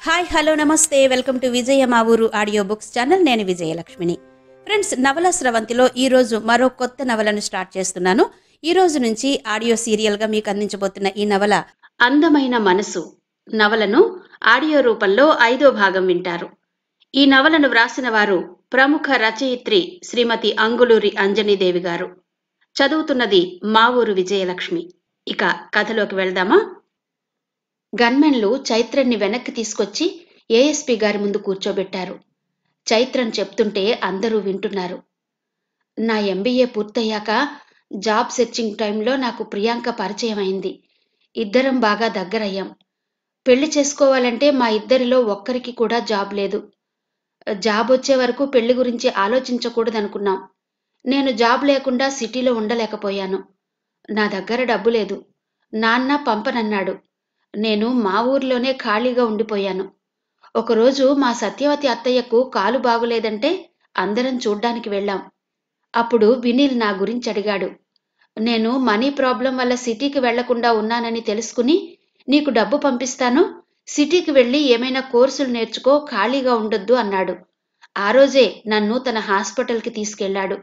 Hi hello నమస్తే welcome to విజయ మా ఊరు ఆడియో బుక్స్ ఛానల్. నేను విజయలక్ష్మిని. ఫ్రెండ్స్, నవల స్రవంతిలో ఈరోజు మరో కొత్త నవలను స్టార్ట్ చేస్తున్నాను. ఈ రోజు నుంచి ఆడియో సీరియల్గా మీకు అందించబోతున్న ఈ నవల అందమైన మనసు నవలను ఆడియో రూపంలో 5వ భాగం వింటారు. ఈ నవలను వ్రాసిన వారు ప్రముఖ రచయిత్రి శ్రీమతి అంగుళూరి అంజనీదేవి గారు. చదువుతున్నది మా ఊరు విజయలక్ష్మి. ఇక కథలోకి వెళ్దామా? గన్మెన్లు చైత్రన్ని వెనక్కి తీసుకొచ్చి ఏఎస్పీ గారి ముందు కూర్చోబెట్టారు. చైత్రన్ చెప్తుంటే అందరూ వింటున్నారు. నా ఎంబీఏ పూర్తయ్యాక జాబ్ సెర్చింగ్ టైంలో నాకు ప్రియాంక పరిచయం అయింది. ఇద్దరం బాగా దగ్గరయ్యాం. పెళ్లి చేసుకోవాలంటే మా ఇద్దరిలో ఒక్కరికి కూడా జాబ్ లేదు. జాబ్ వచ్చే వరకు పెళ్లి గురించి ఆలోచించకూడదనుకున్నాం. నేను జాబ్ లేకుండా సిటీలో ఉండలేకపోయాను. నా దగ్గర డబ్బు లేదు. నాన్న పంపనన్నాడు. నేను మా ఊర్లోనే ఖాళీగా ఉండిపోయాను. ఒకరోజు మా సత్యవతి అత్తయ్యకు కాలు బాగులేదంటే అందరం చూడ్డానికి వెళ్ళాం. అప్పుడు వినీల్ నా గురించి అడిగాడు. నేను మనీ ప్రాబ్లం వల్ల సిటీకి వెళ్లకుండా ఉన్నానని తెలుసుకుని నీకు డబ్బు పంపిస్తాను, సిటీకి వెళ్ళి ఏమైనా కోర్సులు నేర్చుకో, ఖాళీగా ఉండొద్దు అన్నాడు. ఆ రోజే నన్ను తన హాస్పిటల్కి తీసుకెళ్లాడు.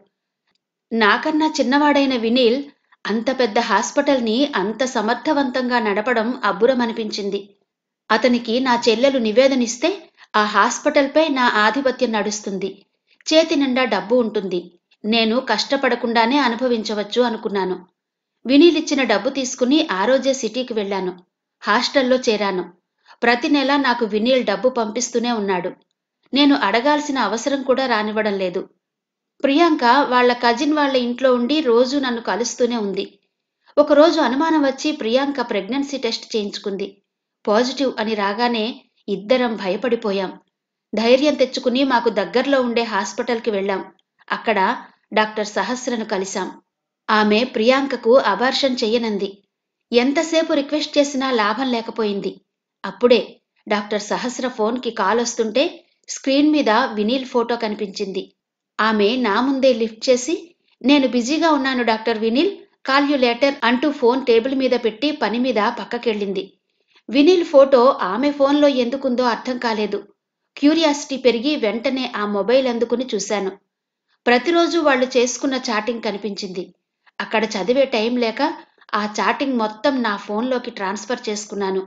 నాకన్నా చిన్నవాడైన వినీల్ అంత పెద్ద హాస్పిటల్ని అంత సమర్థవంతంగా నడపడం అబ్బురమనిపించింది. అతనికి నా చెల్లెలు నివేదనిస్తే ఆ హాస్పిటల్పై నా ఆధిపత్యం నడుస్తుంది. చేతి నిండా డబ్బు ఉంటుంది. నేను కష్టపడకుండానే అనుభవించవచ్చు అనుకున్నాను. వినీల్ ఇచ్చిన డబ్బు తీసుకుని ఆ రోజే సిటీకి వెళ్ళాను. హాస్టల్లో చేరాను. ప్రతి నెలా నాకు వినీల్ డబ్బు పంపిస్తూనే ఉన్నాడు. నేను అడగాల్సిన అవసరం కూడా రానివ్వడం లేదు. ప్రియాంక వాళ్ల కజిన్ వాళ్ల ఇంట్లో ఉండి రోజూ నన్ను కలుస్తూనే ఉంది. ఒకరోజు అనుమానం వచ్చి ప్రియాంక ప్రెగ్నెన్సీ టెస్ట్ చేయించుకుంది. పాజిటివ్ అని రాగానే ఇద్దరం భయపడిపోయాం. ధైర్యం తెచ్చుకుని మాకు దగ్గరలో ఉండే హాస్పిటల్కి వెళ్ళాం. అక్కడ డాక్టర్ సహస్రను కలిశాం. ఆమె ప్రియాంకకు అబార్షన్ చెయ్యనంది. ఎంతసేపు రిక్వెస్ట్ చేసినా లాభం లేకపోయింది. అప్పుడే డాక్టర్ సహస్ర ఫోన్కి కాల్ వస్తుంటే స్క్రీన్ మీద వినీల్ ఫోటో కనిపించింది. ఆమె నా ముందే లిఫ్ట్ చేసి, నేను బిజీగా ఉన్నాను doctor Vineel, call you later అంటూ ఫోన్ టేబుల్ మీద పెట్టి పని మీద పక్కకెళ్ళింది. వినీల్ ఫోటో ఆమె ఫోన్లో ఎందుకుందో అర్థం కాలేదు. క్యూరియాసిటీ పెరిగి వెంటనే ఆ మొబైల్ అందుకుని చూశాను. ప్రతిరోజు వాళ్లు చేసుకున్న చాటింగ్ కనిపించింది. అక్కడ చదివే టైం లేక ఆ చాటింగ్ మొత్తం నా ఫోన్లోకి ట్రాన్స్ఫర్ చేసుకున్నాను.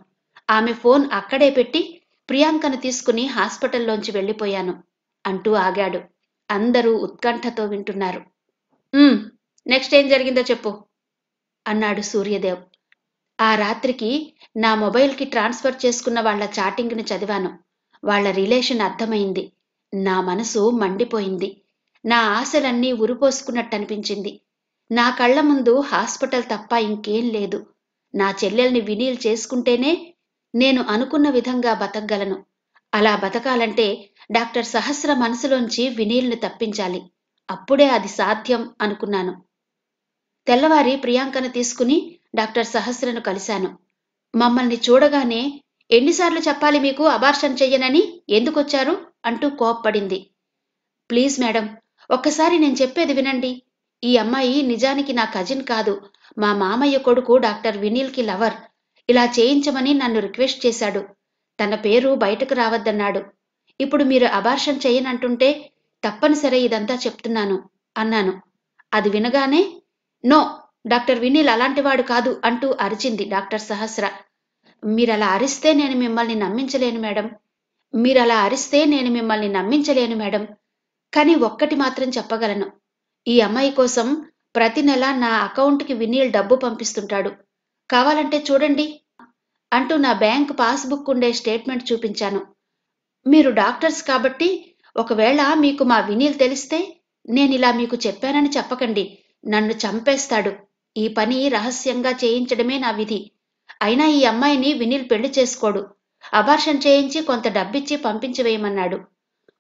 ఆమె ఫోన్ అక్కడే పెట్టి ప్రియాంకను తీసుకుని హాస్పిటల్లోంచి వెళ్ళిపోయాను అంటూ ఆగాడు. అందరూ ఉత్కంఠతో వింటున్నారు. నెక్స్ట్ ఏం జరిగిందో చెప్పు అన్నాడు సూర్యదేవ్. ఆ రాత్రికి నా మొబైల్కి ట్రాన్స్ఫర్ చేసుకున్న వాళ్ల చాటింగ్ని చదివాను. వాళ్ల రిలేషన్ అర్థమైంది. నా మనసు మండిపోయింది. నా ఆశలన్నీ ఉరిపోసుకున్నట్టనిపించింది. నా కళ్ల ముందు హాస్పిటల్ తప్ప ఇంకేం లేదు. నా చెల్లెల్ని వినీల్ చేసుకుంటేనే నేను అనుకున్న విధంగా బతకగలను. అలా బతకాలంటే డాక్టర్ సహస్ర మనసులోంచి వినీల్ని తప్పించాలి. అప్పుడే అది సాధ్యం అనుకున్నాను. తెల్లవారి ప్రియాంకను తీసుకుని డాక్టర్ సహస్రను కలిశాను. మమ్మల్ని చూడగానే ఎన్నిసార్లు చెప్పాలి మీకు అబార్షన్ చెయ్యనని, ఎందుకొచ్చారు అంటూ కోప్పడింది. ప్లీజ్ మేడం, ఒక్కసారి నేను చెప్పేది వినండి. ఈ అమ్మాయి నిజానికి నా కజిన్ కాదు, మా మామయ్య కొడుకు డాక్టర్ వినీల్కి లవర్. ఇలా చేయించమని నన్ను రిక్వెస్ట్ చేశాడు. తన పేరు బయటకు రావద్దన్నాడు. ఇప్పుడు మీరు అబార్షన్ చెయ్యనంటుంటే తప్పనిసరి ఇదంతా చెప్తున్నాను అన్నాను. అది వినగానే నో, డాక్టర్ వినీల్ అలాంటివాడు కాదు అంటూ అరిచింది డాక్టర్ సహస్ర. మీరలా అరిస్తే నేను మిమ్మల్ని నమ్మించలేను మేడం. కానీ ఒక్కటి మాత్రం చెప్పగలను. ఈ అమ్మాయి కోసం ప్రతి నెల నా అకౌంట్కి వినీల్ డబ్బు పంపిస్తుంటాడు. కావాలంటే చూడండి అంటూ నా బ్యాంక్ పాస్బుక్ ఉండే స్టేట్మెంట్ చూపించాను. మీరు డాక్టర్స్ కాబట్టి ఒకవేళ మీకు మా వినీల్ తెలిస్తే నేనిలా మీకు చెప్పానని చెప్పకండి. నన్ను చంపేస్తాడు. ఈ పని రహస్యంగా చేయించడమే నా విధి. అయినా ఈ అమ్మాయిని వినీల్ పెళ్లి చేసుకోడు. అబార్షన్ చేయించి కొంత డబ్బిచ్చి పంపించివేయమన్నాడు.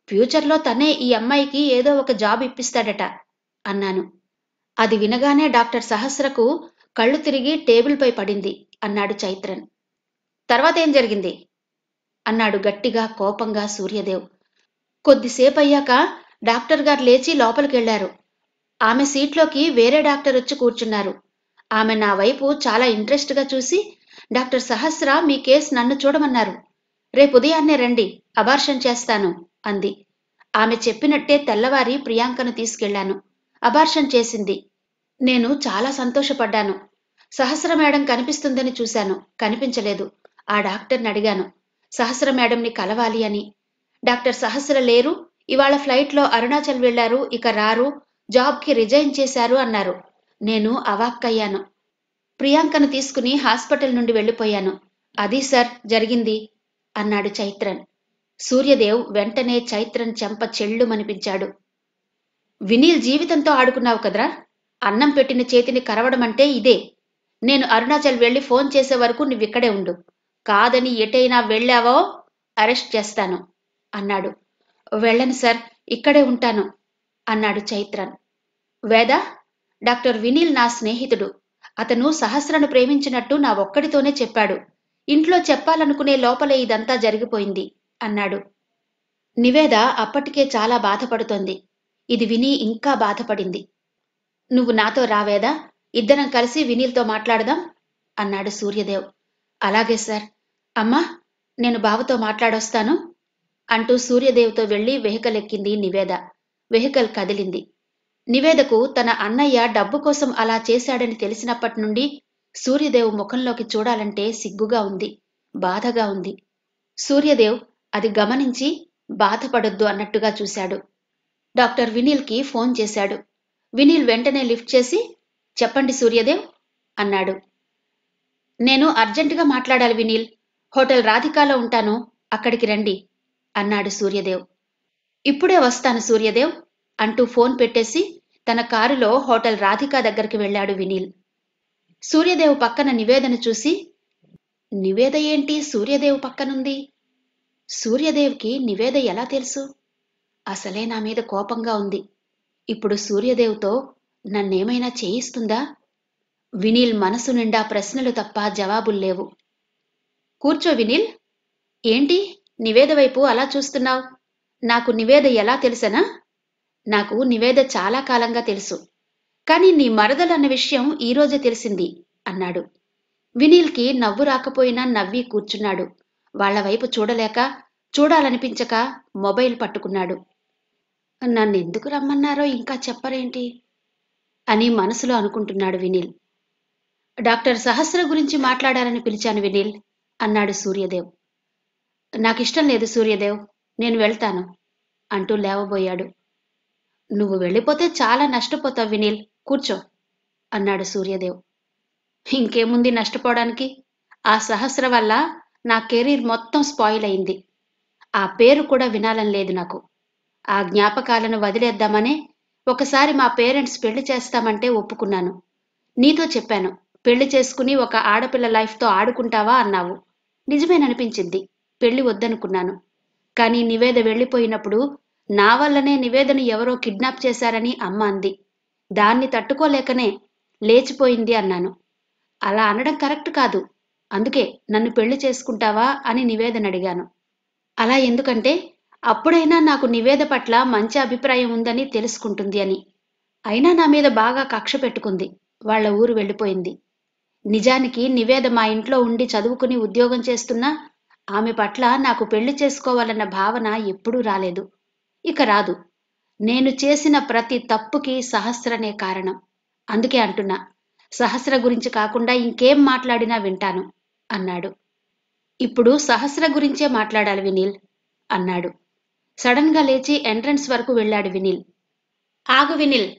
ఫ్యూచర్లో తనే ఈ అమ్మాయికి ఏదో ఒక జాబ్ ఇప్పిస్తాడట అన్నాను. అది వినగానే డాక్టర్ సహస్రకు కళ్ళు తిరిగి టేబుల్పై పడింది అన్నాడు చైత్రన్. తర్వాత ఏం జరిగింది అన్నాడు గట్టిగా కోపంగా సూర్యదేవ్. కొద్దిసేపయ్యాక డాక్టర్ గారు లేచి లోపలికెళ్లారు. ఆమె సీట్లోకి వేరే డాక్టర్ వచ్చి కూర్చున్నారు. ఆమె నా వైపు చాలా ఇంట్రెస్ట్గా చూసి, డాక్టర్ సహస్ర, మీ కేసు నన్ను చూడమన్నారు. రేపు ఉదయాన్నే రండి, అబార్షన్ చేస్తాను అంది. ఆమె చెప్పినట్టే తెల్లవారి ప్రియాంకను తీసుకెళ్లాను. అబార్షన్ చేసింది. నేను చాలా సంతోషపడ్డాను. సహస్ర మేడం కనిపిస్తుందని చూశాను, కనిపించలేదు. ఆ డాక్టర్ని అడిగాను, సహస్ర మేడంని కలవాలి అని. డాక్టర్ సహస్ర లేరు, ఇవాళ ఫ్లైట్లో అరుణాచల్ వెళ్లారు, ఇక రారు, జాబ్కి రిజైన్ చేశారు అన్నారు. నేను అవాక్కయ్యాను. ప్రియాంకను తీసుకుని హాస్పిటల్ నుండి వెళ్ళిపోయాను. అది సార్ జరిగింది అన్నాడు చైత్రన్. సూర్యదేవ్ వెంటనే చైత్రన్ చెంప చెళ్ళుమనిపించాడు. వినీల్ జీవితంతో ఆడుకున్నావు కదరా, అన్నం పెట్టిన చేతిని కరవడమంటే ఇదే. నేను అరుణాచల్ వెళ్లి ఫోన్ చేసే వరకు నువ్విక్కడే ఉండు. కాదని ఎటైనా వెళ్ళావో అరెస్ట్ చేస్తాను అన్నాడు. వెళ్ళను సార్, ఇక్కడే ఉంటాను అన్నాడు చైత్రన్. వేద, డాక్టర్ వినీల్ నా స్నేహితుడు. అతను సహస్రను ప్రేమించినట్టు నా ఒక్కడితోనే చెప్పాడు. ఇంట్లో చెప్పాలనుకునే లోపలే ఇదంతా జరిగిపోయింది అన్నాడు. నివేద అప్పటికే చాలా బాధపడుతోంది. ఇది విని ఇంకా బాధపడింది. నువ్వు నాతో రావేదా, ఇద్దరం కలిసి వినీల్తో మాట్లాడదాం అన్నాడు సూర్యదేవ్. అలాగే సార్. అమ్మా, నేను బావతో మాట్లాడొస్తాను అంటూ సూర్యదేవ్తో వెళ్లి వెహికల్ ఎక్కింది నివేద. వెహికల్ కదిలింది. నివేదకు తన అన్నయ్య డబ్బు కోసం అలా చేశాడని తెలిసినప్పటి నుండి సూర్యదేవ్ ముఖంలోకి చూడాలంటే సిగ్గుగా ఉంది, బాధగా ఉంది. సూర్యదేవ్ అది గమనించి బాధపడొద్దు అన్నట్టుగా చూశాడు. డాక్టర్ వినీల్కి ఫోన్ చేశాడు. వినీల్ వెంటనే లిఫ్ట్ చేసి, చెప్పండి సూర్యదేవ్ అన్నాడు. నేను అర్జెంటుగా మాట్లాడాలి వినీల్, హోటల్ రాధికాలో ఉంటాను, అక్కడికి రండి అన్నాడు సూర్యదేవ్. ఇప్పుడే వస్తాను సూర్యదేవ్ అంటూ ఫోన్ పెట్టేసి తన కారులో హోటల్ రాధికా దగ్గరికి వెళ్లాడు వినీల్. సూర్యదేవ్ పక్కన నివేదను చూసి, నివేద ఏంటి సూర్యదేవ్ పక్కనుంది? సూర్యదేవ్కి నివేద ఎలా తెలుసు? అసలే నా మీద కోపంగా ఉంది. ఇప్పుడు సూర్యదేవ్తో నన్నేమైనా చేయిస్తుందా? వినీల్ మనసు నిండా ప్రశ్నలు తప్ప జవాబుల్లేవు. కూర్చో వినీల్. ఏంటి నివేద వైపు అలా చూస్తున్నావు? నాకు నివేద ఎలా తెలుసనా? నాకు నివేద చాలా కాలంగా తెలుసు, కానీ నీ మరదలన్న విషయం ఈరోజే తెలిసింది అన్నాడు. వినీల్కి నవ్వు రాకపోయినా నవ్వి కూర్చున్నాడు. వాళ్లవైపు చూడలేక, చూడాలనిపించక మొబైల్ పట్టుకున్నాడు. నన్నెందుకు రమ్మన్నారో ఇంకా చెప్పరేంటి అని మనసులో అనుకుంటున్నాడు వినీల్. డాక్టర్ సహస్ర గురించి మాట్లాడాలని పిలిచాను వినీల్ అన్నాడు సూర్యదేవ్. నాకిష్టం లేదు సూర్యదేవ్, నేను వెళ్తాను అంటూ లేవబోయాడు. నువ్వు వెళ్ళిపోతే చాలా నష్టపోతావు వినీల్, కూర్చో అన్నాడు సూర్యదేవ్. ఇంకేముంది నష్టపోవడానికి? ఆ సహస్ర వల్ల నా కెరీర్ మొత్తం స్పాయిల్ అయింది. ఆ పేరు కూడా వినాలని లేదు నాకు. ఆ జ్ఞాపకాలను వదిలేద్దామనే ఒకసారి మా పేరెంట్స్ పెళ్లి చేస్తామంటే ఒప్పుకున్నాను. నీతో చెప్పాను, పెళ్లి చేసుకుని ఒక ఆడపిల్ల లైఫ్తో ఆడుకుంటావా అన్నావు. నిజమేననిపించింది, పెళ్లి వద్దనుకున్నాను. కానీ నివేద వెళ్ళిపోయినప్పుడు నా వల్లనే నివేదను ఎవరో కిడ్నాప్ చేశారని అమ్మ అంది. దాన్ని తట్టుకోలేకనే లేచిపోయింది అన్నాను. అలా అనడం కరెక్ట్ కాదు, అందుకే నన్ను పెళ్లి చేసుకుంటావా అని నివేదను అడిగాను. అలా ఎందుకంటే అప్పుడైనా నాకు నివేద పట్ల మంచి అభిప్రాయం ఉందని తెలుసుకుంటుంది అని. అయినా నా మీద బాగా కక్ష పెట్టుకుంది, వాళ్ల ఊరు వెళ్ళిపోయింది. నిజానికి నివేద మా ఇంట్లో ఉండి చదువుకుని ఉద్యోగం చేస్తున్నా ఆమె పట్ల నాకు పెళ్లి చేసుకోవాలన్న భావన ఎప్పుడూ రాలేదు, ఇక రాదు. నేను చేసిన ప్రతి తప్పుకి సహస్రనే కారణం. అందుకే అంటున్నా, సహస్ర గురించి కాకుండా ఇంకేం మాట్లాడినా వింటాను అన్నాడు. ఇప్పుడు సహస్ర గురించే మాట్లాడాలి వినీల్ అన్నాడు. సడన్ గా లేచి ఎంట్రన్స్ వరకు వెళ్ళాడు వినీల్. ఆగు వినీల్,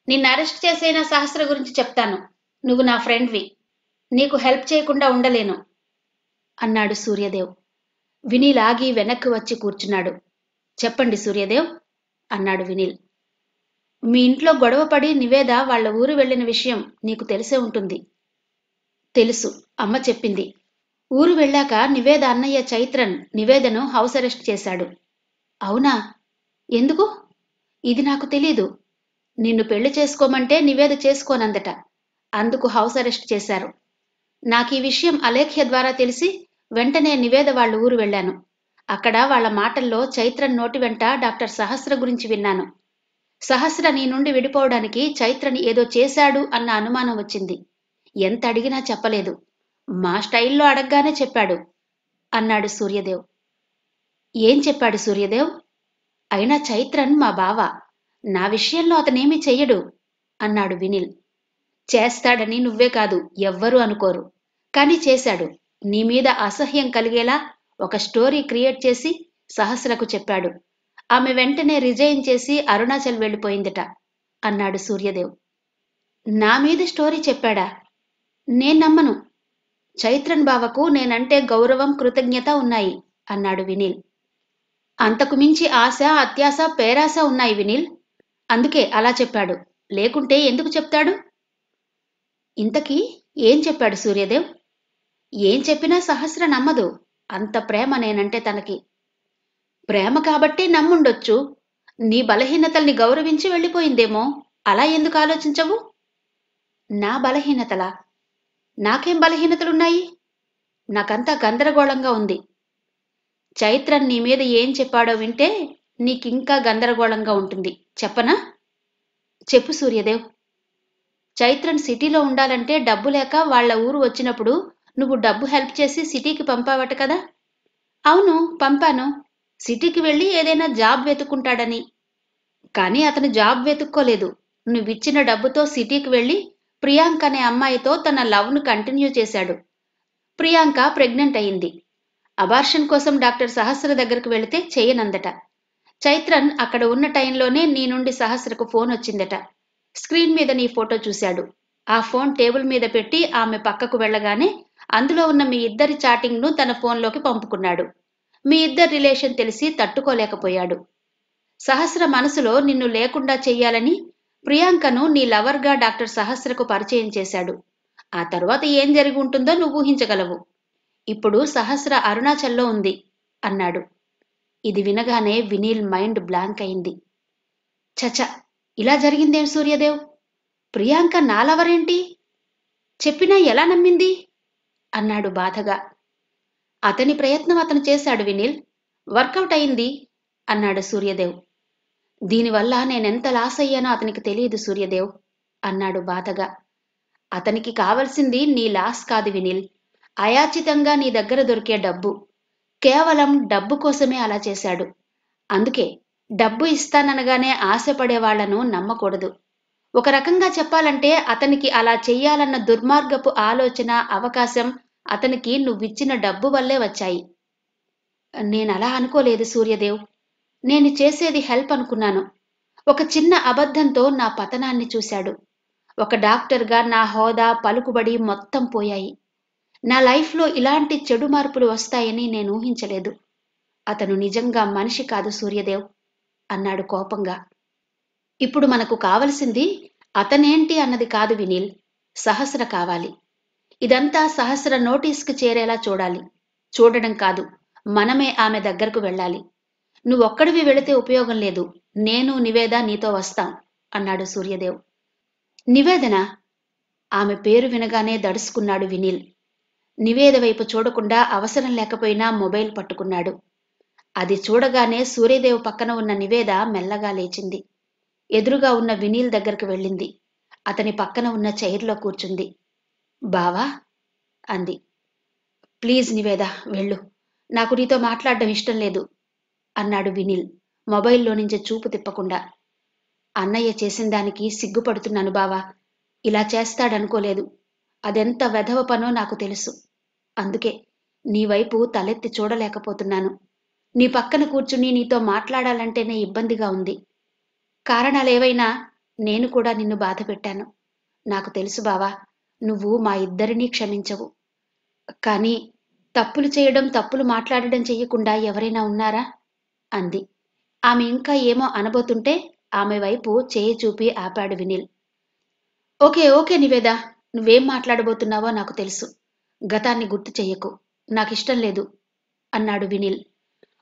నిన్ను అరెస్ట్ చేసైనా సహస్ర గురించి చెప్తాను. నువ్వు నా ఫ్రెండ్వి, నీకు హెల్ప్ చేయకుండా ఉండలేను అన్నాడు సూర్యదేవ్. వినీల్ ఆగి వెనక్కి వచ్చి కూర్చున్నాడు. చెప్పండి సూర్యదేవ్ అన్నాడు వినీల్. మీ ఇంట్లో గొడవపడి నివేద వాళ్ల ఊరు వెళ్లిన విషయం నీకు తెలిసే ఉంటుంది. తెలుసు, అమ్మ చెప్పింది. ఊరు వెళ్ళాక నివేద అన్నయ్య చైత్రన్ నివేదను హౌస్ అరెస్ట్ చేశాడు. అవునా? ఎందుకు? ఇది నాకు తెలీదు. నిన్ను పెళ్లి చేసుకోమంటే నివేద చేసుకోనందట, అందుకు హౌస్ అరెస్ట్ చేశారు. నాకీ విషయం అలేఖ్య ద్వారా తెలిసి వెంటనే నివేద వాళ్ళ ఊరు వెళ్ళాను. అక్కడ వాళ్ల మాటల్లో చైత్రన్ నోటి వెంట డాక్టర్ సహస్ర గురించి విన్నాను. సహస్ర నీ నుండి విడిపోవడానికి చైత్రని ఏదో చేశాడు అన్న అనుమానం వచ్చింది. ఎంత అడిగినా చెప్పలేదు, మా స్టైల్లో అడగ్గానే చెప్పాడు అన్నాడు సూర్యదేవ్. ఏం చెప్పాడు సూర్యదేవ్? అయినా చైత్రన్ మా బావ. నా విషయంలో అతనేమీ చెయ్యడు అన్నాడు వినిల్. చేస్తాడని నువ్వే కాదు, ఎవ్వరూ అనుకోరు. కాని చేశాడు. నీ మీద అసహ్యం కలిగేలా ఒక స్టోరీ క్రియేట్ చేసి సహస్రకు చెప్పాడు. ఆమె వెంటనే రిజైన్ చేసి అరుణాచల్ వెళ్ళిపోయిందట అన్నాడు సూర్యదేవ్. నా మీద స్టోరీ చెప్పాడా? నేను నమ్మను. చైత్రన్ బావకు నేనంటే గౌరవం, కృతజ్ఞత ఉన్నాయి అన్నాడు వినిల్. అంతకు మించి ఆశ, అత్యాశ, పేరాశ ఉన్నాయి వినిల్. అందుకే అలా చెప్పాడు. లేకుంటే ఎందుకు చెప్తాడు? ఇంతకీ ఏం చెప్పాడు సూర్యదేవ్? ఏం చెప్పినా సహస్ర నమ్మదు. అంత ప్రేమ నేనంటే తనకి. ప్రేమ కాబట్టే నమ్ముండొచ్చు. నీ బలహీనతల్ని గౌరవించి వెళ్ళిపోయిందేమో. అలా ఎందుకు ఆలోచించవు? నా బలహీనతలా? నాకేం బలహీనతలున్నాయి? నాకంతా గందరగోళంగా ఉంది. చైత్రన్ నీ మీద ఏం చెప్పాడో వింటే నీకింకా గందరగోళంగా ఉంటుంది. చెప్పనా? చెప్పు సూర్యదేవ్. చైత్రన్ సిటీలో ఉండాలంటే డబ్బు లేక వాళ్ల ఊరు వచ్చినప్పుడు నువ్వు డబ్బు హెల్ప్ చేసి సిటీకి పంపావట కదా? అవును, పంపాను. సిటీకి వెళ్ళి ఏదైనా జాబ్ వెతుక్కుంటాడని. కానీ అతను జాబ్ వెతుక్కోలేదు. నువ్విచ్చిన డబ్బుతో సిటీకి వెళ్ళి ప్రియాంక అనే అమ్మాయితో తన లవ్ను కంటిన్యూ చేశాడు. ప్రియాంక ప్రెగ్నెంట్ అయింది. అబార్షన్ కోసం డాక్టర్ సహస్ర దగ్గరకు వెళితే చేయనందట. చైత్రన్ అక్కడ ఉన్న టైంలోనే నీ నుండి సహస్రకు ఫోన్ వచ్చిందట. స్క్రీన్ మీద నీ ఫోటో చూశాడు. ఆ ఫోన్ టేబుల్ మీద పెట్టి ఆమె పక్కకు వెళ్లగానే అందులో ఉన్న మీ ఇద్దరి చాటింగ్ను తన ఫోన్లోకి పంపుకున్నాడు. మీ ఇద్దరి రిలేషన్ తెలిసి తట్టుకోలేకపోయాడు. సహస్ర మనసులో నిన్ను లేకుండా చెయ్యాలని ప్రియాంకను నీ లవర్గా డాక్టర్ సహస్రకు పరిచయం చేశాడు. ఆ తరువాత ఏం జరిగి ఉంటుందో నువ్వు ఊహించగలవు. ఇప్పుడు సహస్ర అరుణాచల్లో ఉంది అన్నాడు. ఇది వినగానే వినీల్ మైండ్ బ్లాంక్ అయింది. చచ, ఇలా జరిగిందేం సూర్యదేవ్? ప్రియాంక నా లవరేంటి? చెప్పినా ఎలా నమ్మింది అన్నాడు బాధగా. అతని ప్రయత్నం అతను చేశాడు వినీల్. వర్కౌట్ అయింది అన్నాడు సూర్యదేవ్. దీనివల్ల నేనెంత లాస్ అయ్యానో అతనికి తెలియదు సూర్యదేవ్ అన్నాడు బాధగా. అతనికి కావలసింది నీ లాస్ కాదు వినీల్. అయాచితంగా నీ దగ్గర దొరికే డబ్బు. కేవలం డబ్బు కోసమే అలా చేశాడు. అందుకే డబ్బు ఇస్తాననగానే ఆశపడే వాళ్లను నమ్మకూడదు. ఒక రకంగా చెప్పాలంటే అతనికి అలా చెయ్యాలన్న దుర్మార్గపు ఆలోచన, అవకాశం అతనికి నువ్విచ్చిన డబ్బు వల్లే వచ్చాయి. నేనలా అనుకోలేదు సూర్యదేవ్. నేను చేసేది హెల్ప్ అనుకున్నాను. ఒక చిన్న అబద్ధంతో నా పతనాన్ని చూశాడు. ఒక డాక్టర్గా నా హోదా, పలుకుబడి మొత్తం పోయాయి. నా లైఫ్లో ఇలాంటి చెడు మార్పులు వస్తాయని నేను ఊహించలేదు. అతను నిజంగా మనిషి కాదు సూర్యదేవ్ అన్నాడు కోపంగా. ఇప్పుడు మనకు కావలసింది అతనేంటి అన్నది కాదు వినీల్, సహస్ర కావాలి. ఇదంతా సహస్ర నోటీస్కి చేరేలా చూడాలి. చూడడం కాదు, మనమే ఆమె దగ్గరకు వెళ్ళాలి. నువ్వొక్కడివి వెళితే ఉపయోగం లేదు. నేను, నివేద నీతో వస్తాం అన్నాడు సూర్యదేవ్. నివేదన? ఆమె పేరు వినగానే దడుసుకున్నాడు వినీల్. నివేద వైపు చూడకుండా అవసరం లేకపోయినా మొబైల్ పట్టుకున్నాడు. అది చూడగానే సూర్యదేవ్ పక్కన ఉన్న నివేద మెల్లగా లేచింది. ఎదురుగా ఉన్న వినీల్ దగ్గరకు వెళ్ళింది. అతని పక్కన ఉన్న చైర్లో కూర్చుంది. బావా అంది. ప్లీజ్ నివేద, వెళ్ళు. నాకు నీతో మాట్లాడడం ఇష్టం లేదు అన్నాడు వినీల్ మొబైల్లో నుంచి చూపు తిప్పకుండా. అన్నయ్య చేసిన దానికి సిగ్గుపడుతున్నాను బావా. ఇలా చేస్తాడనుకోలేదు. అదెంత వెధవ పనో నాకు తెలుసు. అందుకే నీ వైపు తలెత్తి చూడలేకపోతున్నాను. నీ పక్కన కూర్చుని నీతో మాట్లాడాలంటేనే ఇబ్బందిగా ఉంది. కారణాలేవైనా నేను కూడా నిన్ను బాధ పెట్టాను. నాకు తెలుసు బావా, నువ్వు మా ఇద్దరినీ క్షమించవు. కానీ తప్పులు చేయడం, తప్పులు మాట్లాడడం చెయ్యకుండా ఎవరైనా ఉన్నారా అంది. ఆమె ఇంకా ఏమో అనబోతుంటే ఆమె వైపు చేయి చూపి ఆపాడు వినీల్. ఓకే ఓకే నివేద, నువ్వేం మాట్లాడబోతున్నావో నాకు తెలుసు. గతాన్ని గుర్తు చెయ్యకు. నాకిష్టం లేదు అన్నాడు వినీల్.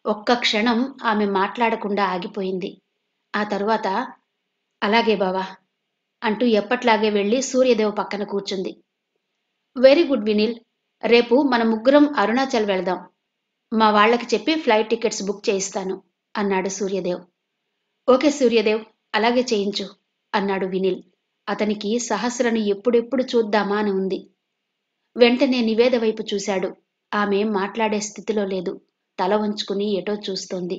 ఒక్క క్షణం ఆమె మాట్లాడకుండా ఆగిపోయింది. ఆ తరువాత అలాగే బావా అంటూ ఎప్పట్లాగే వెళ్ళి సూర్యదేవ్ పక్కన కూర్చుంది. వెరీ గుడ్ వినీల్, రేపు మన ముగ్గురం అరుణాచల్ వెళదాం. మా వాళ్లకి చెప్పి ఫ్లైట్ టికెట్స్ బుక్ చేయిస్తాను అన్నాడు సూర్యదేవ్. ఓకే సూర్యదేవ్, అలాగే చేయించు అన్నాడు వినీల్. అతనికి సహస్రను ఎప్పుడెప్పుడు చూద్దామా అని ఉంది. వెంటనే నివేద వైపు చూశాడు. ఆమె మాట్లాడే స్థితిలో లేదు. తల వంచుకుని ఎటో చూస్తోంది.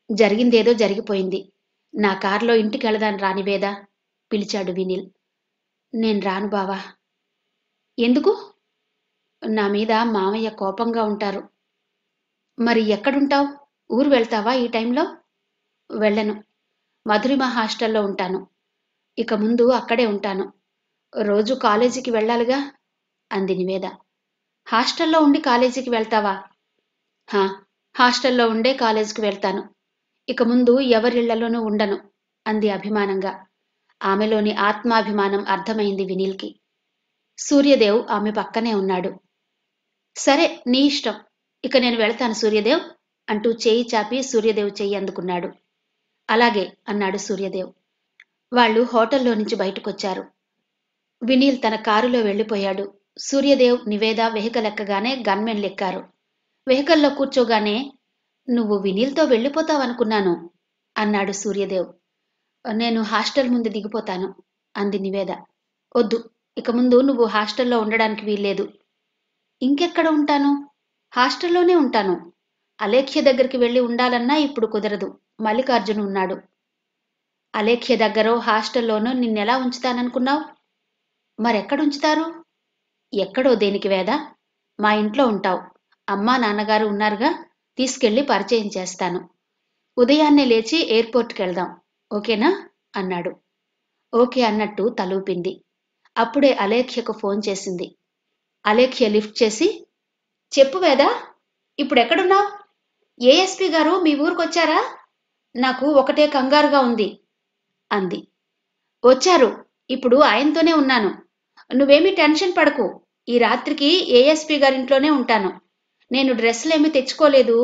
జరిగిందేదో జరిగిపోయింది. నా కారులో ఇంటికెళదాను రా నివేద, పిలిచాడు వినిల్. నేను రాను బావా. ఎందుకు? నా మీద మామయ్య కోపంగా ఉంటారు. మరి ఎక్కడుంటావు? ఊరు వెళ్తావా ఈ టైంలో? వెళ్ళను. మధురిమ హాస్టల్లో ఉంటాను. ఇక ముందు అక్కడే ఉంటాను. రోజు కాలేజీకి వెళ్ళాలిగా, అంది నివేద. హాస్టల్లో ఉండి కాలేజీకి వెళ్తావా? హా, హాస్టల్లో ఉండే కాలేజీకి వెళ్తాను. ఇక ముందు ఎవరిళ్లలోనూ ఉండను, అంది అభిమానంగా. ఆమెలోని ఆత్మాభిమానం అర్థమైంది వినీల్కి. సూర్యదేవ్ ఆమె పక్కనే ఉన్నాడు. సరే, నీ ఇష్టం. ఇక నేను వెళతాను సూర్యదేవ్, అంటూ చేయి చాపి సూర్యదేవ్ చెయ్యి అందుకున్నాడు. అలాగే, అన్నాడు సూర్యదేవ్. వాళ్ళు హోటల్లో నుంచి బయటకొచ్చారు. వినీల్ తన కారులో వెళ్ళిపోయాడు. సూర్యదేవ్, నివేద వెహికల్ ఎక్కగానే గన్మెన్ లెక్కారు. వెహికల్లో కూర్చోగానే, నువ్వు వినీల్తో వెళ్ళిపోతావనుకున్నాను, అన్నాడు సూర్యదేవ్. నేను హాస్టల్ ముందు దిగిపోతాను, అంది నివేద. వద్దు, ఇక ముందు నువ్వు హాస్టల్లో ఉండడానికి వీల్లేదు. ఇంకెక్కడ ఉంటాను? హాస్టల్లోనే ఉంటాను. అలేఖ్య దగ్గరికి వెళ్ళి ఉండాలన్నా ఇప్పుడు కుదరదు. మల్లికార్జున ఉన్నాడు. అలేఖ్య దగ్గరో హాస్టల్లోనో నిన్నెలా ఉంచుతాననుకున్నావు? మరెక్కడుంచుతారు? ఎక్కడో దేనికి వేద? మా ఇంట్లో ఉంటావు. అమ్మా నాన్నగారు ఉన్నారుగా, తీసుకెళ్లి పరిచయం చేస్తాను. ఉదయాన్నే లేచి ఎయిర్పోర్ట్కెళ్దాం, ఓకేనా? అన్నాడు. ఓకే అన్నట్టు తలూపింది. అప్పుడే అలేఖ్యకు ఫోన్ చేసింది. అలేఖ్య లిఫ్ట్ చేసి, చెప్పు వేదా, ఇప్పుడెక్కడున్నావు? ఏఎస్పీ గారు మీ ఊరికొచ్చారా? నాకు ఒకటే కంగారుగా ఉంది, అంది. వచ్చారు. ఇప్పుడు ఆయనతోనే ఉన్నాను. నువ్వేమీ టెన్షన్ పడకు. ఈ రాత్రికి ఏఎస్పీ గారింట్లోనే ఉంటాను. నేను డ్రెస్సులేమీ తెచ్చుకోలేదు.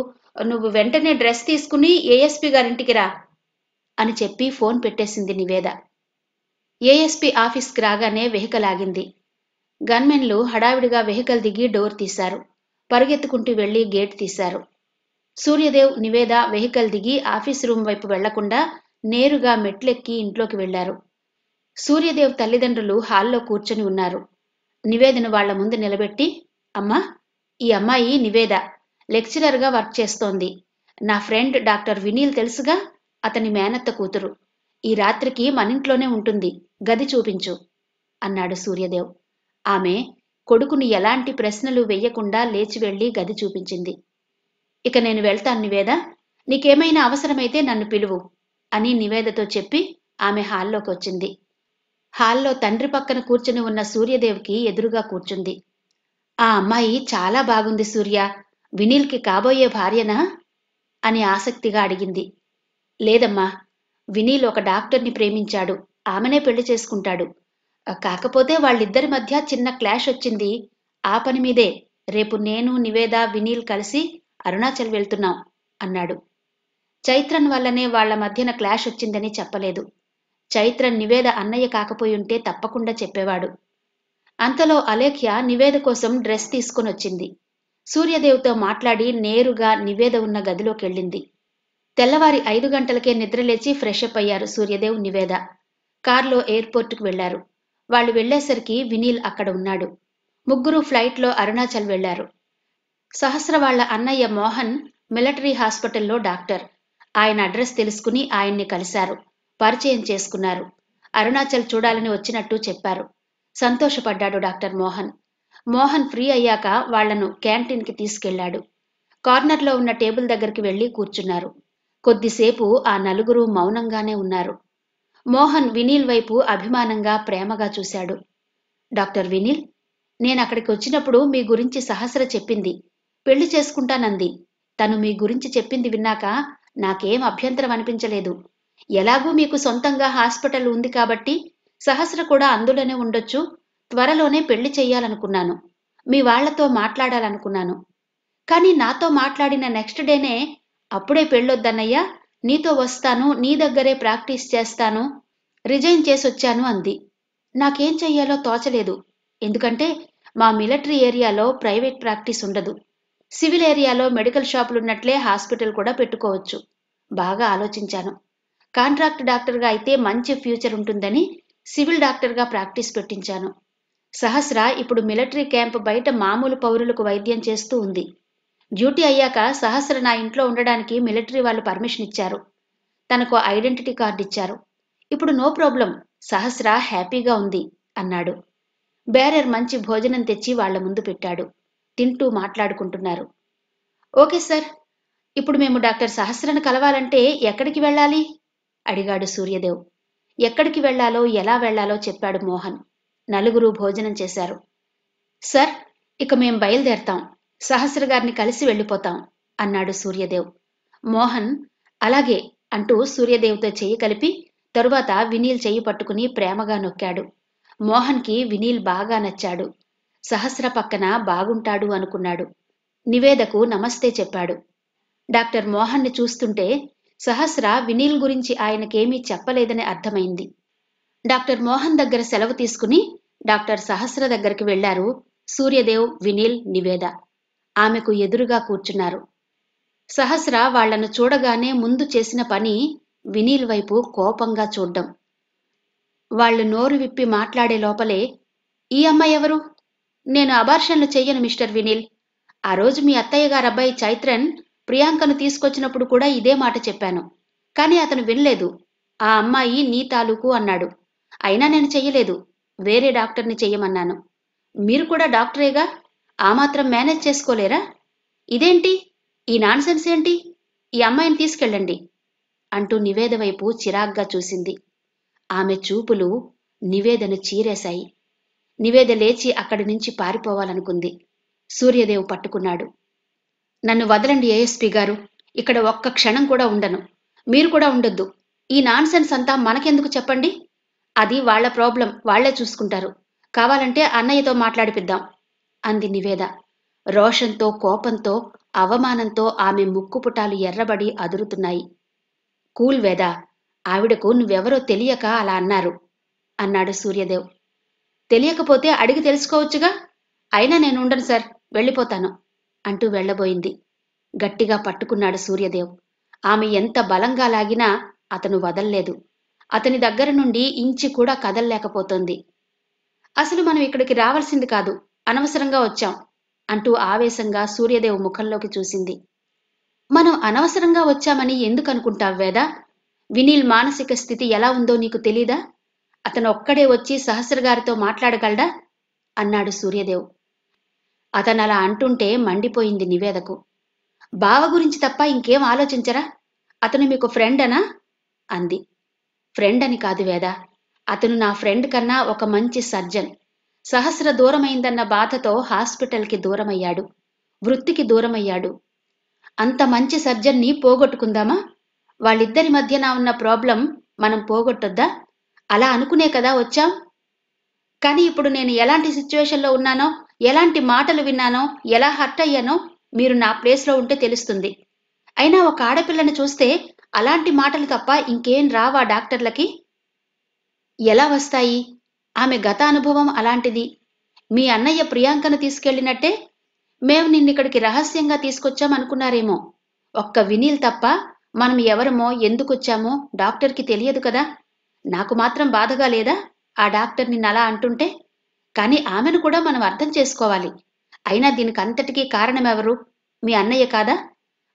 నువ్వు వెంటనే డ్రెస్ తీసుకుని ఏఎస్పీ గారింటికి రా, అని చెప్పి ఫోన్ పెట్టేసింది నివేద. ఏఎస్పీ ఆఫీస్కి రాగానే వెహికల్ ఆగింది. గన్మెన్లు హడావిడిగా వెహికల్ దిగి డోర్ తీశారు. పరుగెత్తుకుంటూ వెళ్లి గేట్ తీశారు. సూర్యదేవ్, నివేద వెహికల్ దిగి ఆఫీస్ రూమ్ వైపు వెళ్లకుండా నేరుగా మెట్లెక్కి ఇంట్లోకి వెళ్లారు. సూర్యదేవ్ తల్లిదండ్రులు హాల్లో కూర్చొని ఉన్నారు. నివేదను వాళ్ల ముందు నిలబెట్టి, అమ్మా, ఈ అమ్మాయి నివేద, లెక్చరర్గా వర్క్ చేస్తోంది. నా ఫ్రెండ్ డాక్టర్ వినీల్ తెలుసుగా, అతని మేనత్త కూతురు. ఈ రాత్రికి మనింట్లోనే ఉంటుంది. గది చూపించు, అన్నాడు సూర్యదేవ్. ఆమె కొడుకుని ఎలాంటి ప్రశ్నలు వెయ్యకుండా లేచి వెళ్లి గది చూపించింది. ఇక నేను వెళ్తాను నివేద, నీకేమైనా అవసరమైతే నన్ను పిలువు, అని నివేదతో చెప్పి ఆమె హాల్లోకి వచ్చింది. హాల్లో తండ్రి పక్కన కూర్చుని ఉన్న సూర్యదేవ్కి ఎదురుగా కూర్చుంది. ఆ అమ్మాయి చాలా బాగుంది సూర్య, వినీల్కి కాబోయే భార్యనా? అని ఆసక్తిగా అడిగింది. లేదమ్మా, వినీల్ ఒక డాక్టర్ని ప్రేమించాడు. ఆమెనే పెళ్లి చేసుకుంటాడు. కాకపోతే వాళ్ళిద్దరి మధ్య చిన్న క్లాష్ వచ్చింది. ఆ పని మీదే రేపు నేను, నివేద, వినీల్ కలిసి అరుణాచల్ వెళ్తున్నాం, అన్నాడు. చైత్రన్ వల్లనే వాళ్ల మధ్యన క్లాష్ వచ్చిందని చెప్పలేదు. చైత్రన్ నివేద అన్నయ్య కాకపోయుంటే తప్పకుండా చెప్పేవాడు. అంతలో అలేఖ్య నివేద కోసం డ్రెస్ తీసుకునొచ్చింది. సూర్యదేవ్తో మాట్లాడి నేరుగా నివేద ఉన్న గదిలోకెళ్ళింది. తెల్లవారి 5 గంటలకే నిద్రలేచి ఫ్రెషప్ అయ్యారు సూర్యదేవ్, నివేద. కార్లో ఎయిర్పోర్టుకు వెళ్లారు. వాళ్లు వెళ్లేసరికి వినీల్ అక్కడ ఉన్నాడు. ముగ్గురు ఫ్లైట్లో అరుణాచల్ వెళ్లారు. సహస్ర వాళ్ల అన్నయ్య మోహన్ మిలిటరీ హాస్పిటల్లో డాక్టర్. ఆయన అడ్రస్ తెలుసుకుని ఆయన్ని కలిశారు. పరిచయం చేసుకున్నారు. అరుణాచల్ చూడాలని వచ్చినట్టు చెప్పారు. సంతోషపడ్డాడు డాక్టర్ మోహన్. మోహన్ ఫ్రీ అయ్యాక వాళ్లను క్యాంటీన్కి తీసుకెళ్లాడు. కార్నర్లో ఉన్న టేబుల్ దగ్గరికి వెళ్లి కూర్చున్నారు. కొద్దిసేపు ఆ నలుగురు మౌనంగానే ఉన్నారు. మోహన్ వినీల్ వైపు అభిమానంగా, ప్రేమగా చూశాడు. డాక్టర్ వినీల్, నేనక్కడికి వచ్చినప్పుడు మీ గురించి సహస్ర చెప్పింది. పెళ్లి చేసుకుంటానంది. తను మీ గురించి చెప్పింది విన్నాక నాకేం అభ్యంతరం అనిపించలేదు. ఎలాగూ మీకు సొంతంగా హాస్పిటల్ ఉంది కాబట్టి సహస్ర కూడా అందులోనే ఉండొచ్చు. త్వరలోనే పెళ్లి చెయ్యాలనుకున్నాను. మీ వాళ్లతో మాట్లాడాలనుకున్నాను. కానీ నాతో మాట్లాడిన నెక్స్ట్ డేనే, అప్పుడే పెళ్ళొద్దన్నయ్యా, నీతో వస్తాను, నీ దగ్గరే ప్రాక్టీస్ చేస్తాను, రిజైన్ చేసొచ్చాను అంది. నాకేం చెయ్యాలో తోచలేదు. ఎందుకంటే మా మిలిటరీ ఏరియాలో ప్రైవేట్ ప్రాక్టీస్ ఉండదు. సివిల్ ఏరియాలో మెడికల్ షాపులున్నట్లే హాస్పిటల్ కూడా పెట్టుకోవచ్చు. బాగా ఆలోచించాను. కాంట్రాక్ట్ డాక్టర్గా అయితే మంచి ఫ్యూచర్ ఉంటుందని సివిల్ డాక్టర్గా ప్రాక్టీస్ పెట్టించాను. సహస్ర ఇప్పుడు మిలిటరీ క్యాంప్ బయట మామూలు పౌరులకు వైద్యం చేస్తూ ఉంది. డ్యూటీ అయ్యాక సహస్ర నా ఇంట్లో ఉండడానికి మిలిటరీ వాళ్ళు పర్మిషన్ ఇచ్చారు. తనకు ఐడెంటిటీ కార్డు ఇచ్చారు. ఇప్పుడు నో ప్రాబ్లం, సహస్ర హ్యాపీగా ఉంది అన్నాడు. బేరర్ మంచి భోజనం తెచ్చి వాళ్ల ముందు పెట్టాడు. తింటూ మాట్లాడుకుంటున్నారు. ఓకే సార్, ఇప్పుడు మేము డాక్టర్ సహస్రను కలవాలంటే ఎక్కడికి వెళ్ళాలి అడిగాడు సూర్యదేవ్. ఎక్కడికి వెళ్లాలో ఎలా వెళ్లాలో చెప్పాడు మోహన్. నలుగురు భోజనం చేశారు. సార్, ఇక మేం బయలుదేరతాం, సహస్ర గారిని కలిసి వెళ్ళిపోతాం అన్నాడు సూర్యదేవ్. మోహన్ అలాగే అంటూ సూర్యదేవ్తో చెయ్యి కలిపి తరువాత వినీల్ చెయ్యి పట్టుకుని ప్రేమగా నొక్కాడు. మోహన్కి వినీల్ బాగా నచ్చాడు. సహస్ర పక్కన బాగుంటాడు అనుకున్నాడు. నివేదకు నమస్తే చెప్పాడు. డాక్టర్ మోహన్ని చూస్తుంటే సహస్ర వినీల్ గురించి ఆయనకేమీ చెప్పలేదని అర్థమైంది. డాక్టర్ మోహన్ దగ్గర సెలవు తీసుకుని డాక్టర్ సహస్ర దగ్గరికి వెళ్లారు సూర్యదేవ్, వినీల్, నివేద. ఆమెకు ఎదురుగా కూర్చున్నారు. సహస్ర వాళ్లను చూడగానే ముందు చేసిన పని వినీల్ వైపు కోపంగా చూడ్డం. వాళ్లు నోరు విప్పి మాట్లాడే లోపలే, ఈ అమ్మాయి ఎవరు? నేను అబార్షన్లు చెయ్యను మిస్టర్ వినీల్. ఆ రోజు మీ అత్తయ్య గారబ్బాయి చైత్రన్ ప్రియాంకను తీసుకొచ్చినప్పుడు కూడా ఇదే మాట చెప్పాను. కానీ అతను వినలేదు. ఆ అమ్మాయి నీ తాలూకు అన్నాడు. అయినా నేను చెయ్యలేదు, వేరే డాక్టర్ని చెయ్యమన్నాను. మీరు కూడా డాక్టరేగా, ఆ మాత్రం మేనేజ్ చేసుకోలేరా? ఇదేంటి, ఈ నాన్సెన్స్ ఏంటి? ఈ అమ్మాయిని తీసుకెళ్ళండి అంటూ నివేద వైపు చిరాగ్గా చూసింది. ఆమె చూపులు నివేదను చీరేశాయి. నివేద లేచి అక్కడి నుంచి పారిపోవాలనుకుంది. సూర్యదేవ్ పట్టుకున్నాడు. నన్ను వదలండి ఏఎస్పీ గారు, ఇక్కడ ఒక్క క్షణం కూడా ఉండను. మీరు కూడా ఉండొద్దు. ఈ నాన్సెన్స్ అంతా మనకెందుకు చెప్పండి? అది వాళ్ల ప్రాబ్లం, వాళ్లే చూసుకుంటారు. కావాలంటే అన్నయ్యతో మాట్లాడిపిద్దాం అంది నివేద. రోషంతో, కోపంతో, అవమానంతో ఆమె ముక్కుపుటాలు ఎర్రబడి అదురుతున్నాయి. కూల్ వేద, ఆవిడకు నువ్వెవరో తెలియక అలా అన్నారు అన్నాడు సూర్యదేవ్. తెలియకపోతే అడిగి తెలుసుకోవచ్చుగా. అయినా నేను ఉండను సార్, వెళ్ళిపోతాను అంటూ వెళ్లబోయింది. గట్టిగా పట్టుకున్నాడు సూర్యదేవ్. ఆమె ఎంత బలంగా లాగినా అతను వదల్లేదు. అతని దగ్గర నుండి ఇంచి కూడా కదల్లేకపోతోంది. అసలు మనం ఇక్కడికి రావాల్సింది కాదు, అనవసరంగా వచ్చాం అంటూ ఆవేశంగా సూర్యదేవ్ ముఖంలోకి చూసింది. మనం అనవసరంగా వచ్చామని ఎందుకనుకుంటావు వేదా? వినీల్ మానసిక స్థితి ఎలా ఉందో నీకు తెలీదా? అతను ఒక్కడే వచ్చి సహస్రగారితో మాట్లాడగలడా అన్నాడు సూర్యదేవ్. అతనలా అంటుంటే మండిపోయింది నివేదకు. బావ గురించి తప్ప ఇంకేం ఆలోచించరా? అతను మీకు ఫ్రెండ్ అనా అంది. ఫ్రెండ్ అని కాదు వేదా, అతను నా ఫ్రెండ్ కన్నా ఒక మంచి సర్జన్. సహస్ర దూరమైందన్న బాధతో హాస్పిటల్కి దూరమయ్యాడు, వృత్తికి దూరమయ్యాడు. అంత మంచి సర్జన్ని పోగొట్టుకుందామా? వాళ్ళిద్దరి మధ్యన ఉన్న ప్రాబ్లం మనం పోగొట్టొద్దా? అలా అనుకునే కదా వచ్చాం. కానీ ఇప్పుడు నేను ఎలాంటి సిచ్యువేషన్లో ఉన్నానో, ఎలాంటి మాటలు విన్నానో, ఎలా హర్ట్ అయ్యానో మీరు నా ప్లేస్లో ఉంటే తెలుస్తుంది. అయినా ఒక ఆడపిల్లని చూస్తే అలాంటి మాటలు తప్ప ఇంకేం రావా డాక్టర్లకి? ఎలా వస్తాయి? ఆమె గత అనుభవం అలాంటిది. మీ అన్నయ్య ప్రియాంకను తీసుకెళ్లినట్టే మేం నిన్నిక్కడికి రహస్యంగా తీసుకొచ్చామనుకున్నారేమో. ఒక్క వినీల్ తప్ప మనం ఎవరమో, ఎందుకొచ్చామో డాక్టర్కి తెలియదు కదా. నాకు మాత్రం బాధగా లేదా ఆ డాక్టర్ నిన్నలా అంటుంటే? కానీ ఆమెను కూడా మనం అర్థం చేసుకోవాలి. అయినా దీనికంతటికీ కారణమెవరు? మీ అన్నయ్య కాదా?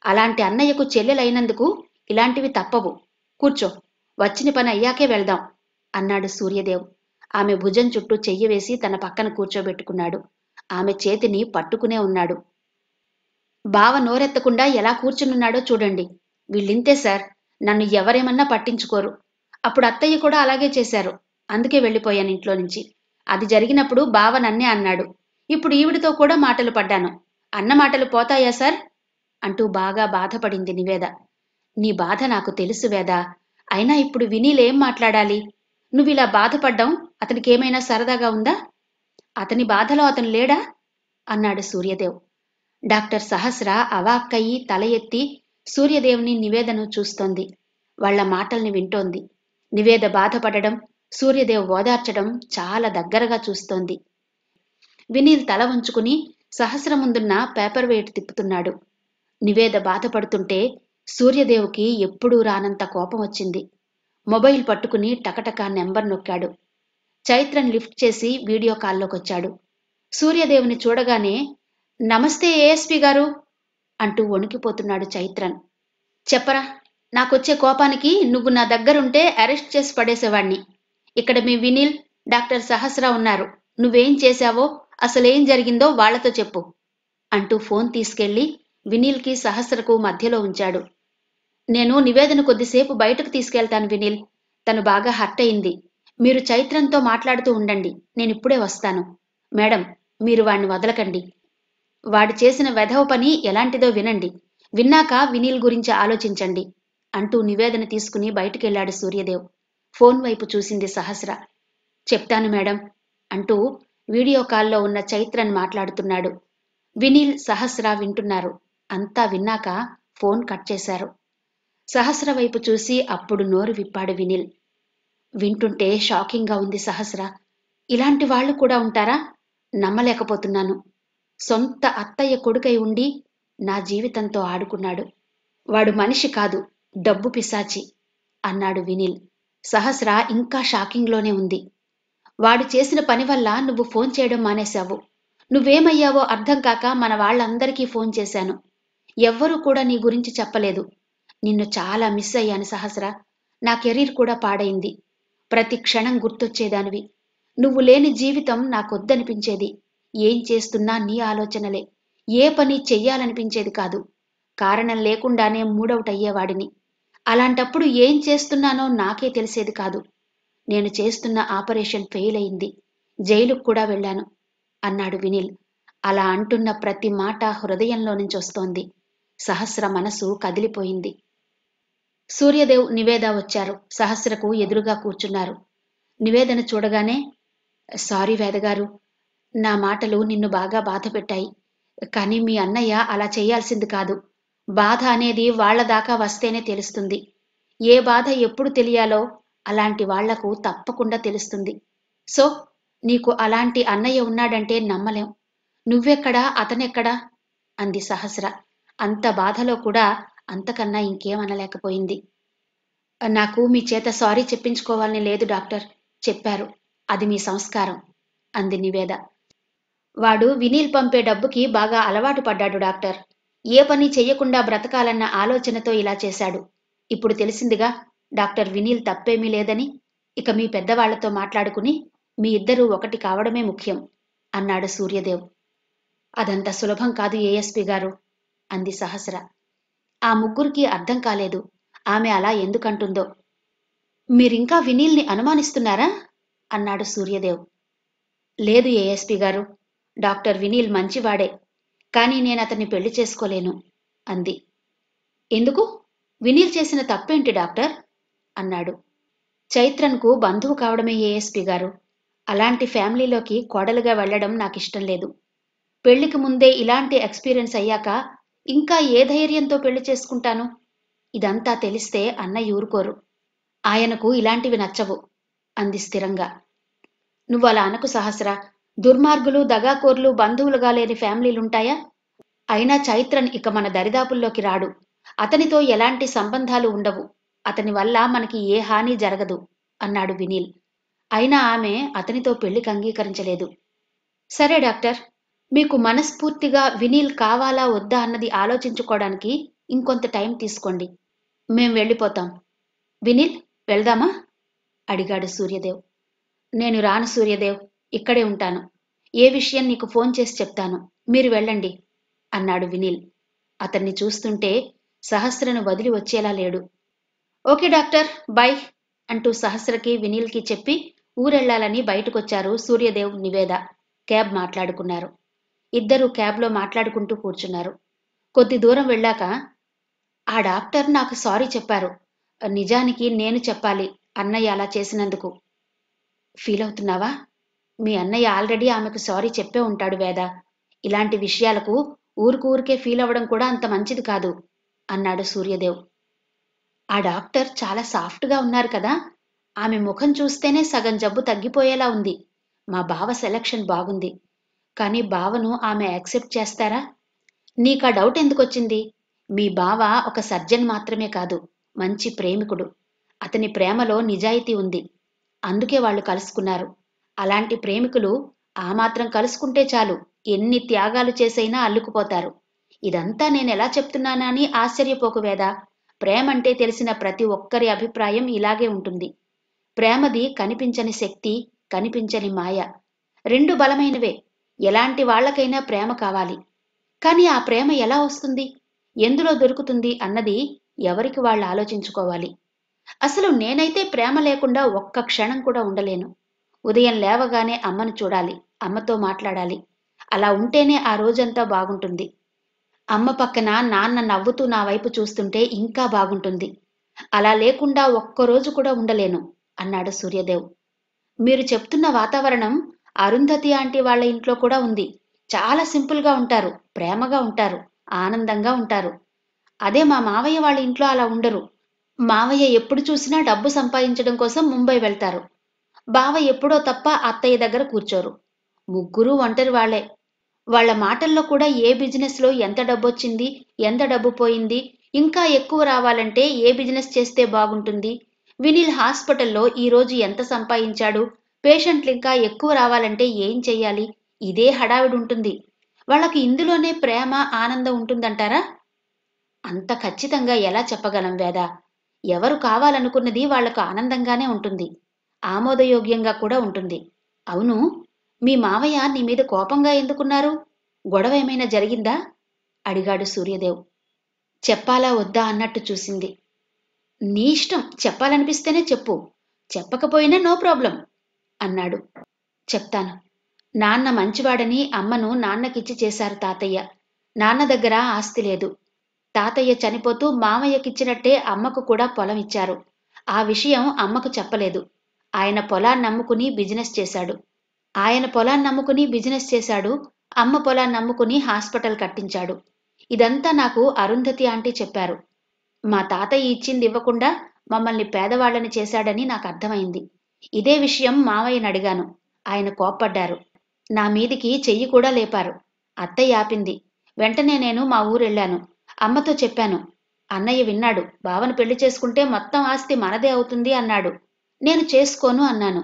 అలాంటి అన్నయ్యకు చెల్లెలైనందుకు ఇలాంటివి తప్పవు. కూర్చో, వచ్చిన పని అయ్యాకే వెళ్దాం అన్నాడు సూర్యదేవ్. ఆమె భుజం చుట్టూ చెయ్యి వేసి తన పక్కన కూర్చోబెట్టుకున్నాడు. ఆమె చేతిని పట్టుకునే ఉన్నాడు. బావ నోరెత్తకుండా ఎలా కూర్చునున్నాడో చూడండి. వీళ్ళింతే సార్, నన్ను ఎవరేమన్నా పట్టించుకోరు. అప్పుడు అత్తయ్య కూడా అలాగే చేశారు. అందుకే వెళ్ళిపోయాను ఇంట్లో నుంచి. అది జరిగినప్పుడు బావ నన్నే అన్నాడు. ఇప్పుడు ఈవిడితో కూడా మాటలు పడ్డాను. అన్న మాటలు పోతాయా సార్ అంటూ బాగా బాధపడింది నివేద. నీ బాధ నాకు తెలుసు వేదా, అయినా ఇప్పుడు వినీలేం మాట్లాడాలి? నువ్విలా బాధపడ్డం అతనికేమైనా సరదాగా ఉందా? అతని బాధలో అతను లేడా అన్నాడు సూర్యదేవ్. డాక్టర్ సహస్ర అవాక్కయి తల ఎత్తి సూర్యదేవ్ని, నివేదను చూస్తోంది. వాళ్ల మాటల్ని వింటోంది. నివేద బాధపడడం, సూర్యదేవ్ ఓదార్చడం చాలా దగ్గరగా చూస్తోంది. వినీల్ తల వంచుకుని సహస్ర ముందున్న పేపర్ వెయిట్ తిప్పుతున్నాడు. నివేద బాధపడుతుంటే సూర్యదేవ్కి ఎప్పుడూ రానంత కోపం వచ్చింది. మొబైల్ పట్టుకుని టకటకా నెంబర్ నొక్కాడు. చైత్రన్ లిఫ్ట్ చేసి వీడియో కాల్లోకొచ్చాడు. సూర్యదేవుని చూడగానే, నమస్తే ఏఎస్పీ గారు అంటూ వణికిపోతున్నాడు చైత్రన్. చెప్పరా, నాకొచ్చే కోపానికి నువ్వు నా దగ్గరుంటే అరెస్ట్ చేసి పడేసేవాణ్ణి. ఇక్కడ మీ వినీల్, డాక్టర్ సహస్ర ఉన్నారు. నువ్వేం చేశావో, అసలేం జరిగిందో వాళ్లతో చెప్పు అంటూ ఫోన్ తీసుకెళ్లి వినీల్కి సహస్రకు మధ్యలో ఉంచాడు. నేను నివేదన కొద్దిసేపు బయటకు తీసుకెళ్తాను వినీల్. తను బాగా హర్ట్ అయింది. మీరు చైత్రంతో మాట్లాడుతూ ఉండండి. నేనిప్పుడే వస్తాను. మేడం, మీరు వాణ్ణి వదలకండి. వాడు చేసిన వెధవ పని ఎలాంటిదో వినండి. విన్నాక వినీల్ గురించి ఆలోచించండి అంటూ నివేదన తీసుకుని బయటికెళ్లాడు సూర్యదేవ్. ఫోన్ వైపు చూసింది సహస్ర. చెప్తాను మేడం అంటూ వీడియో కాల్లో ఉన్న చైత్రన్ మాట్లాడుతున్నాడు. వినీల్, సహస్ర వింటున్నారు. అంతా విన్నాక ఫోన్ కట్ చేశారు. సహస్ర వైపు చూసి అప్పుడు నోరు విప్పాడు వినీల్. వింటుంటే షాకింగ్గా ఉంది సహస్ర. ఇలాంటి వాళ్ళు కూడా ఉంటారా? నమ్మలేకపోతున్నాను. సొంత అత్తయ్య కొడుకై ఉండి నా జీవితంతో ఆడుకున్నాడు. వాడు మనిషి కాదు, డబ్బు పిశాచి అన్నాడు వినీల్. సహస్ర ఇంకా షాకింగ్లోనే ఉంది. వాడు చేసిన పని వల్ల నువ్వు ఫోన్ చేయడం మానేశావు. నువ్వేమయ్యావో అర్థం కాక మన వాళ్ళందరికీ ఫోన్ చేశాను. ఎవ్వరూ కూడా నీ గురించి చెప్పలేదు. నిన్ను చాలా మిస్ అయ్యాను సహస్ర. నా కెరీర్ కూడా పాడైంది. ప్రతి క్షణం గుర్తొచ్చేదానివి. నువ్వు లేని జీవితం నాకొద్దనిపించేది. ఏం చేస్తున్నా నీ ఆలోచనలే. ఏ పని చెయ్యాలనిపించేది కాదు. కారణం లేకుండానే మూడౌట్ అయ్యేవాడిని. అలాంటప్పుడు ఏం చేస్తున్నానో నాకే తెలిసేది కాదు. నేను చేస్తున్న ఆపరేషన్ ఫెయిల్ అయింది. జైలుకు కూడా వెళ్ళాను అన్నాడు వినీల్. అలా అంటున్న ప్రతి మాట హృదయంలో నుంచి వస్తోంది. సహస్ర మనసు కదిలిపోయింది. సూర్యదేవ్, నివేద వచ్చారు. సహస్రకు ఎదురుగా కూర్చున్నారు. నివేదన చూడగానే, సారీ వేదగారు, నా మాటలు నిన్ను బాగా బాధ పెట్టాయి. కానీ మీ అన్నయ్య అలా చేయాల్సింది కాదు. బాధ అనేది వాళ్ల దాకా వస్తేనే తెలుస్తుంది. ఏ బాధ ఎప్పుడు తెలియాలో అలాంటి వాళ్లకు తప్పకుండా తెలుస్తుంది. సో నీకు అలాంటి అన్నయ్య ఉన్నాడంటే నమ్మలేం. నువ్వెక్కడా, అతనెక్కడా అంది సహస్ర. అంత బాధలో కూడా అంతకన్నా ఇంకేమనలేకపోయింది. నాకు మీ చేత సారీ చెప్పించుకోవాలని లేదు డాక్టర్. చెప్పారు, అది మీ సంస్కారం అంది నివేద. వాడు వినీల్ పంపే డబ్బుకి బాగా అలవాటు పడ్డాడు డాక్టర్. ఏ పని చెయ్యకుండా బ్రతకాలన్న ఆలోచనతో ఇలా చేశాడు. ఇప్పుడు తెలిసిందిగా డాక్టర్, వినీల్ తప్పేమీ లేదని. ఇక మీ పెద్దవాళ్లతో మాట్లాడుకుని మీ ఇద్దరూ ఒకటి కావడమే ముఖ్యం అన్నాడు సూర్యదేవ్. అదంత సులభం కాదు ఏఎస్పీ గారు అంది సహస్ర. ఆ ముగ్గురికి అర్థం కాలేదు ఆమె అలా ఎందుకంటుందో. మీరింకా వినీల్ని అనుమానిస్తున్నారా అన్నాడు సూర్యదేవ్. లేదు ఏఎస్పీ గారు, డాక్టర్ వినీల్ మంచివాడే. కానీ నేనతన్ని పెళ్లి చేసుకోలేను అంది. ఎందుకు? వినీల్ చేసిన తప్పేంటి డాక్టర్ అన్నాడు. చైత్రన్కు బంధువు కావడమే ఏఎస్పీ గారు. అలాంటి ఫ్యామిలీలోకి కోడలుగా వెళ్లడం నాకిష్టం లేదు. పెళ్లికి ముందే ఇలాంటి ఎక్స్పీరియన్స్ అయ్యాక ఇంకా ఏ ధైర్యంతో పెళ్లి చేసుకుంటాను? ఇదంతా తెలిస్తే అన్నయ్య ఊరుకోరు. ఆయనకు ఇలాంటివి నచ్చవు అంది స్థిరంగా. నువ్వలా అనకు సహస్ర. దుర్మార్గులు, దగాకోర్లు బంధువులుగా లేని ఫ్యామిలీలుంటాయా? అయినా చైత్రన్ ఇక మన దరిదాపుల్లోకి రాడు. అతనితో ఎలాంటి సంబంధాలు ఉండవు. అతని వల్ల మనకి ఏ హాని జరగదు అన్నాడు వినీల్. అయినా ఆమె అతనితో పెళ్లికి అంగీకరించలేదు. సరే డాక్టర్, మీకు మనస్ఫూర్తిగా వినీల్ కావాలా వద్దా అన్నది ఆలోచించుకోవడానికి ఇంకొంత టైం తీసుకోండి. మేం వెళ్ళిపోతాం. వినీల్, వెళ్దామా అడిగాడు సూర్యదేవ్. నేను రాను సూర్యదేవ్, ఇక్కడే ఉంటాను. ఏ విషయం నీకు ఫోన్ చేసి చెప్తాను. మీరు వెళ్ళండి అన్నాడు వినీల్. అతన్ని చూస్తుంటే సహస్రను వదిలి వచ్చేలా లేడు. ఓకే డాక్టర్, బై అంటూ సహస్రకి వినీల్కి చెప్పి ఊరెళ్లాలని బయటకొచ్చారు సూర్యదేవ్, నివేద. క్యాబ్ మాట్లాడుకున్నారు. ఇద్దరూ క్యాబ్లో మాట్లాడుకుంటూ కూర్చున్నారు. కొద్ది దూరం వెళ్ళాక, ఆ డాక్టర్ నాకు సారీ చెప్పారు. నిజానికి నేను చెప్పాలి అన్నయ్య అలా చేసినందుకు. ఫీల్ అవుతున్నావా? మీ అన్నయ్య ఆల్రెడీ ఆమెకు సారీ చెప్పే ఉంటాడు వేద. ఇలాంటి విషయాలకు ఊరికే ఫీల్ అవ్వడం కూడా అంత మంచిది కాదు అన్నాడు సూర్యదేవ్. ఆ డాక్టర్ చాలా సాఫ్ట్గా ఉన్నారు కదా. ఆమె ముఖం చూస్తేనే సగం జబ్బు తగ్గిపోయేలా ఉంది. మా బావ సెలక్షన్ బాగుంది. కానీ బావను ఆమె యాక్సెప్ట్ చేస్తారా? నీకా డౌట్ ఎందుకొచ్చింది? మీ బావ ఒక సర్జన్ మాత్రమే కాదు, మంచి ప్రేమికుడు. అతని ప్రేమలో నిజాయితీ ఉంది. అందుకే వాళ్ళు కలుసుకున్నారు. అలాంటి ప్రేమికులు ఆ మాత్రం కలుసుకుంటే చాలు, ఎన్ని త్యాగాలు చేసైనా అల్లుకుపోతారు. ఇదంతా నేనెలా చెప్తున్నానా అని ఆశ్చర్యపోకు వేదా. ప్రేమంటే తెలిసిన ప్రతి ఒక్కరి అభిప్రాయం ఇలాగే ఉంటుంది. ప్రేమది కనిపించని శక్తి, కనిపించని మాయ. రెండు బలమైనవే. ఎలాంటి వాళ్లకైనా ప్రేమ కావాలి. కానీ ఆ ప్రేమ ఎలా వస్తుంది, ఎందులో దొరుకుతుంది అన్నది ఎవరికి వాళ్ళు ఆలోచించుకోవాలి. అసలు నేనైతే ప్రేమ లేకుండా ఒక్క క్షణం కూడా ఉండలేను. ఉదయం లేవగానే అమ్మను చూడాలి, అమ్మతో మాట్లాడాలి. అలా ఉంటేనే ఆ రోజంతా బాగుంటుంది. అమ్మ పక్కన నాన్న నవ్వుతూ నా వైపు చూస్తుంటే ఇంకా బాగుంటుంది. అలా లేకుండా ఒక్కరోజు కూడా ఉండలేను అన్నాడు సూర్యదేవ్. మీరు చెప్తున్న వాతావరణం అరుంధతి ఆంటీ వాళ్ళ ఇంట్లో కూడా ఉంది. చాలా సింపుల్గా ఉంటారు, ప్రేమగా ఉంటారు, ఆనందంగా ఉంటారు. అదే మా మావయ్య వాళ్ళ ఇంట్లో అలా ఉండరు. మావయ్య ఎప్పుడు చూసినా డబ్బు సంపాదించడం కోసం ముంబై వెళ్తారు. బావ ఎప్పుడో తప్ప అత్తయ్య దగ్గర కూర్చోరు. ముగ్గురు ఒంటరి వాళ్లే. వాళ్ల మాటల్లో కూడా ఏ బిజినెస్లో ఎంత డబ్బొచ్చింది, ఎంత డబ్బు పోయింది, ఇంకా ఎక్కువ రావాలంటే ఏ బిజినెస్ చేస్తే బాగుంటుంది, వినిల్ హాస్పిటల్లో ఈరోజు ఎంత సంపాదించాడు, పేషెంట్లు ఇంకా ఎక్కువ రావాలంటే ఏం చెయ్యాలి, ఇదే హడావిడి ఉంటుంది. వాళ్ళకి ఇందులోనే ప్రేమ, ఆనందం ఉంటుందంటారా? అంత ఖచ్చితంగా ఎలా చెప్పగలం వేదా. ఎవరు కావాలనుకున్నది వాళ్లకు ఆనందంగానే ఉంటుంది, ఆమోదయోగ్యంగా కూడా ఉంటుంది. అవును, మీ మావయ్య నీ మీద కోపంగా ఎందుకున్నారు? గొడవ ఏమైనా జరిగిందా అడిగాడు సూర్యదేవ్. చెప్పాలా వద్దా అన్నట్టు చూసింది. నీ ఇష్టం, చెప్పాలనిపిస్తేనే చెప్పు, చెప్పకపోయినా నో ప్రాబ్లం అన్నాడు. చెప్తాను. నాన్న మంచివాడని అమ్మను నాన్నకిచ్చి చేశారు తాతయ్య. నాన్న దగ్గర ఆస్తి లేదు. తాతయ్య చనిపోతూ మామయ్యకిచ్చినట్టే అమ్మకు కూడా పొలం ఇచ్చారు. ఆ విషయం అమ్మకు చెప్పలేదు. ఆయన పొలాన్నమ్ముకుని బిజినెస్ చేశాడు. అమ్మ పొలాన్నమ్ముకుని హాస్పిటల్ కట్టించాడు. ఇదంతా నాకు అరుంధతి ఆంటీ చెప్పారు. మా తాతయ్య ఇచ్చింది ఇవ్వకుండా మమ్మల్ని పేదవాళ్లని చేశాడని నాకు అర్థమైంది. ఇదే విషయం మావయ్యని అడిగాను. ఆయన కోప్పడ్డారు. నా మీదికి చెయ్యి కూడా లేపారు. అత్తయ్య ఆపింది. వెంటనే నేను మా ఊరెళ్ళాను. అమ్మతో చెప్పాను. అన్నయ్య విన్నాడు. బావను పెళ్లి చేసుకుంటే మొత్తం ఆస్తి మనదే అవుతుంది అన్నాడు. నేను చేసుకోను అన్నాను.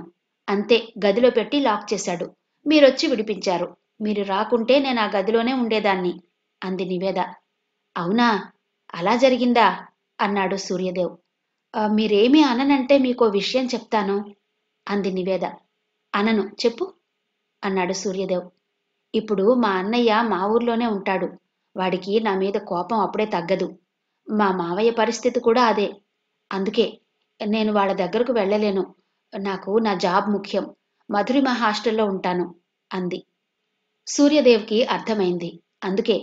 అంతే, గదిలో పెట్టి లాక్ చేశాడు. మీరొచ్చి విడిపించారు. మీరు రాకుంటే నేను ఆ గదిలోనే ఉండేదాన్ని అంది నివేద. అవునా, అలా జరిగిందా అన్నాడు సూర్యదేవ్. మీరేమీ అననంటే మీకో విషయం చెప్తాను అంది నివేద. అనను, చెప్పు అన్నాడు సూర్యదేవ్. ఇప్పుడు మా అన్నయ్య మా ఊర్లోనే ఉంటాడు. వాడికి నా మీద కోపం అప్పుడే తగ్గదు. మా మావయ్య పరిస్థితి కూడా అదే. అందుకే నేను వాళ్ళ దగ్గరకు వెళ్ళలేను. నాకు నా జాబ్ ముఖ్యం. మధురిమ హాస్టల్లో ఉంటాను అంది. సూర్యదేవ్కి అర్థమైంది. అందుకే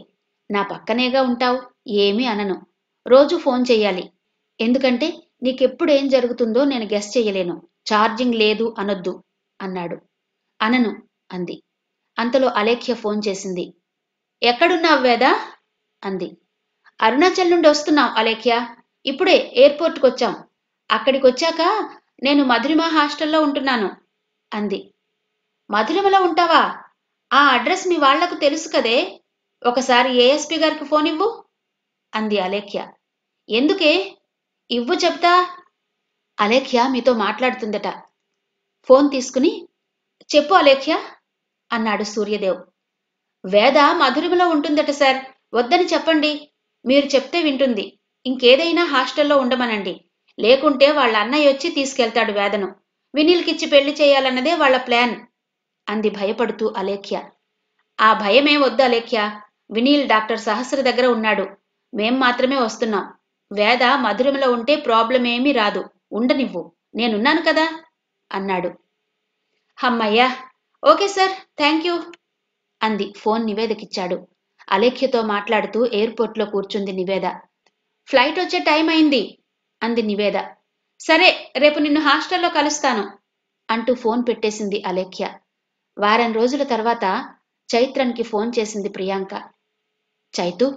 నా పక్కనేగా ఉంటావు, ఏమీ అనను. రోజు ఫోన్ చెయ్యాలి. ఎందుకంటే నీకెప్పుడేం జరుగుతుందో నేను గెస్ చెయ్యలేను. ఛార్జింగ్ లేదు అనొద్దు అన్నాడు. అనను అంది. అంతలో అలేఖ్య ఫోన్ చేసింది. ఎక్కడున్నావు వేదా అంది. అరుణాచల్ నుండి వస్తున్నాం అలేఖ్య. ఇప్పుడే ఎయిర్పోర్ట్కొచ్చాం. అక్కడికొచ్చాక నేను మధురిమ హాస్టల్లో ఉంటున్నాను అంది. మధురిమలో ఉంటావా? ఆ అడ్రస్ మీ వాళ్లకు తెలుసు కదే. ఒకసారి ఏఎస్పీ గారికి ఫోన్ ఇవ్వు అంది అలేఖ్య. ఎందుకే? ఇవ్వు చెప్తా. అలేఖ్య మీతో మాట్లాడుతుందట. ఫోన్ తీసుకుని చెప్పు అలేఖ్య అన్నాడు సూర్యదేవ్. వేద మధురిమలో ఉంటుందట సార్. వద్దని చెప్పండి. మీరు చెప్తే వింటుంది. ఇంకేదైనా హాస్టల్లో ఉండమనండి. లేకుంటే వాళ్ళ అన్నయ్య వచ్చి తీసుకెళ్తాడు వేదను. వినీల్కిచ్చి పెళ్లి చేయాలన్నదే వాళ్ల ప్లాన్ అంది భయపడుతూ అలేఖ్య. ఆ భయమే వద్దు అలేఖ్య. వినీల్ డాక్టర్ సహస్ర దగ్గర ఉన్నాడు. మేం మాత్రమే వస్తున్నాం. వేద మధురిమలో ఉంటే ప్రాబ్లమేమీ రాదు. ఉండనివ్వు, నేనున్నాను కదా అన్నాడు. హమ్మయ్యా, ఓకే సార్, థ్యాంక్ యూ అంది. ఫోన్ నివేదకిచ్చాడు. అలేఖ్యతో మాట్లాడుతూ ఎయిర్పోర్ట్లో కూర్చుంది నివేద. ఫ్లైట్ వచ్చే టైం అయింది అంది నివేద. సరే, రేపు నిన్ను హాస్టల్లో కలుస్తాను అంటూ ఫోన్ పెట్టేసింది అలేఖ్య. వారం రోజుల తర్వాత చైత్రన్కి ఫోన్ చేసింది ప్రియాంక. చైతు,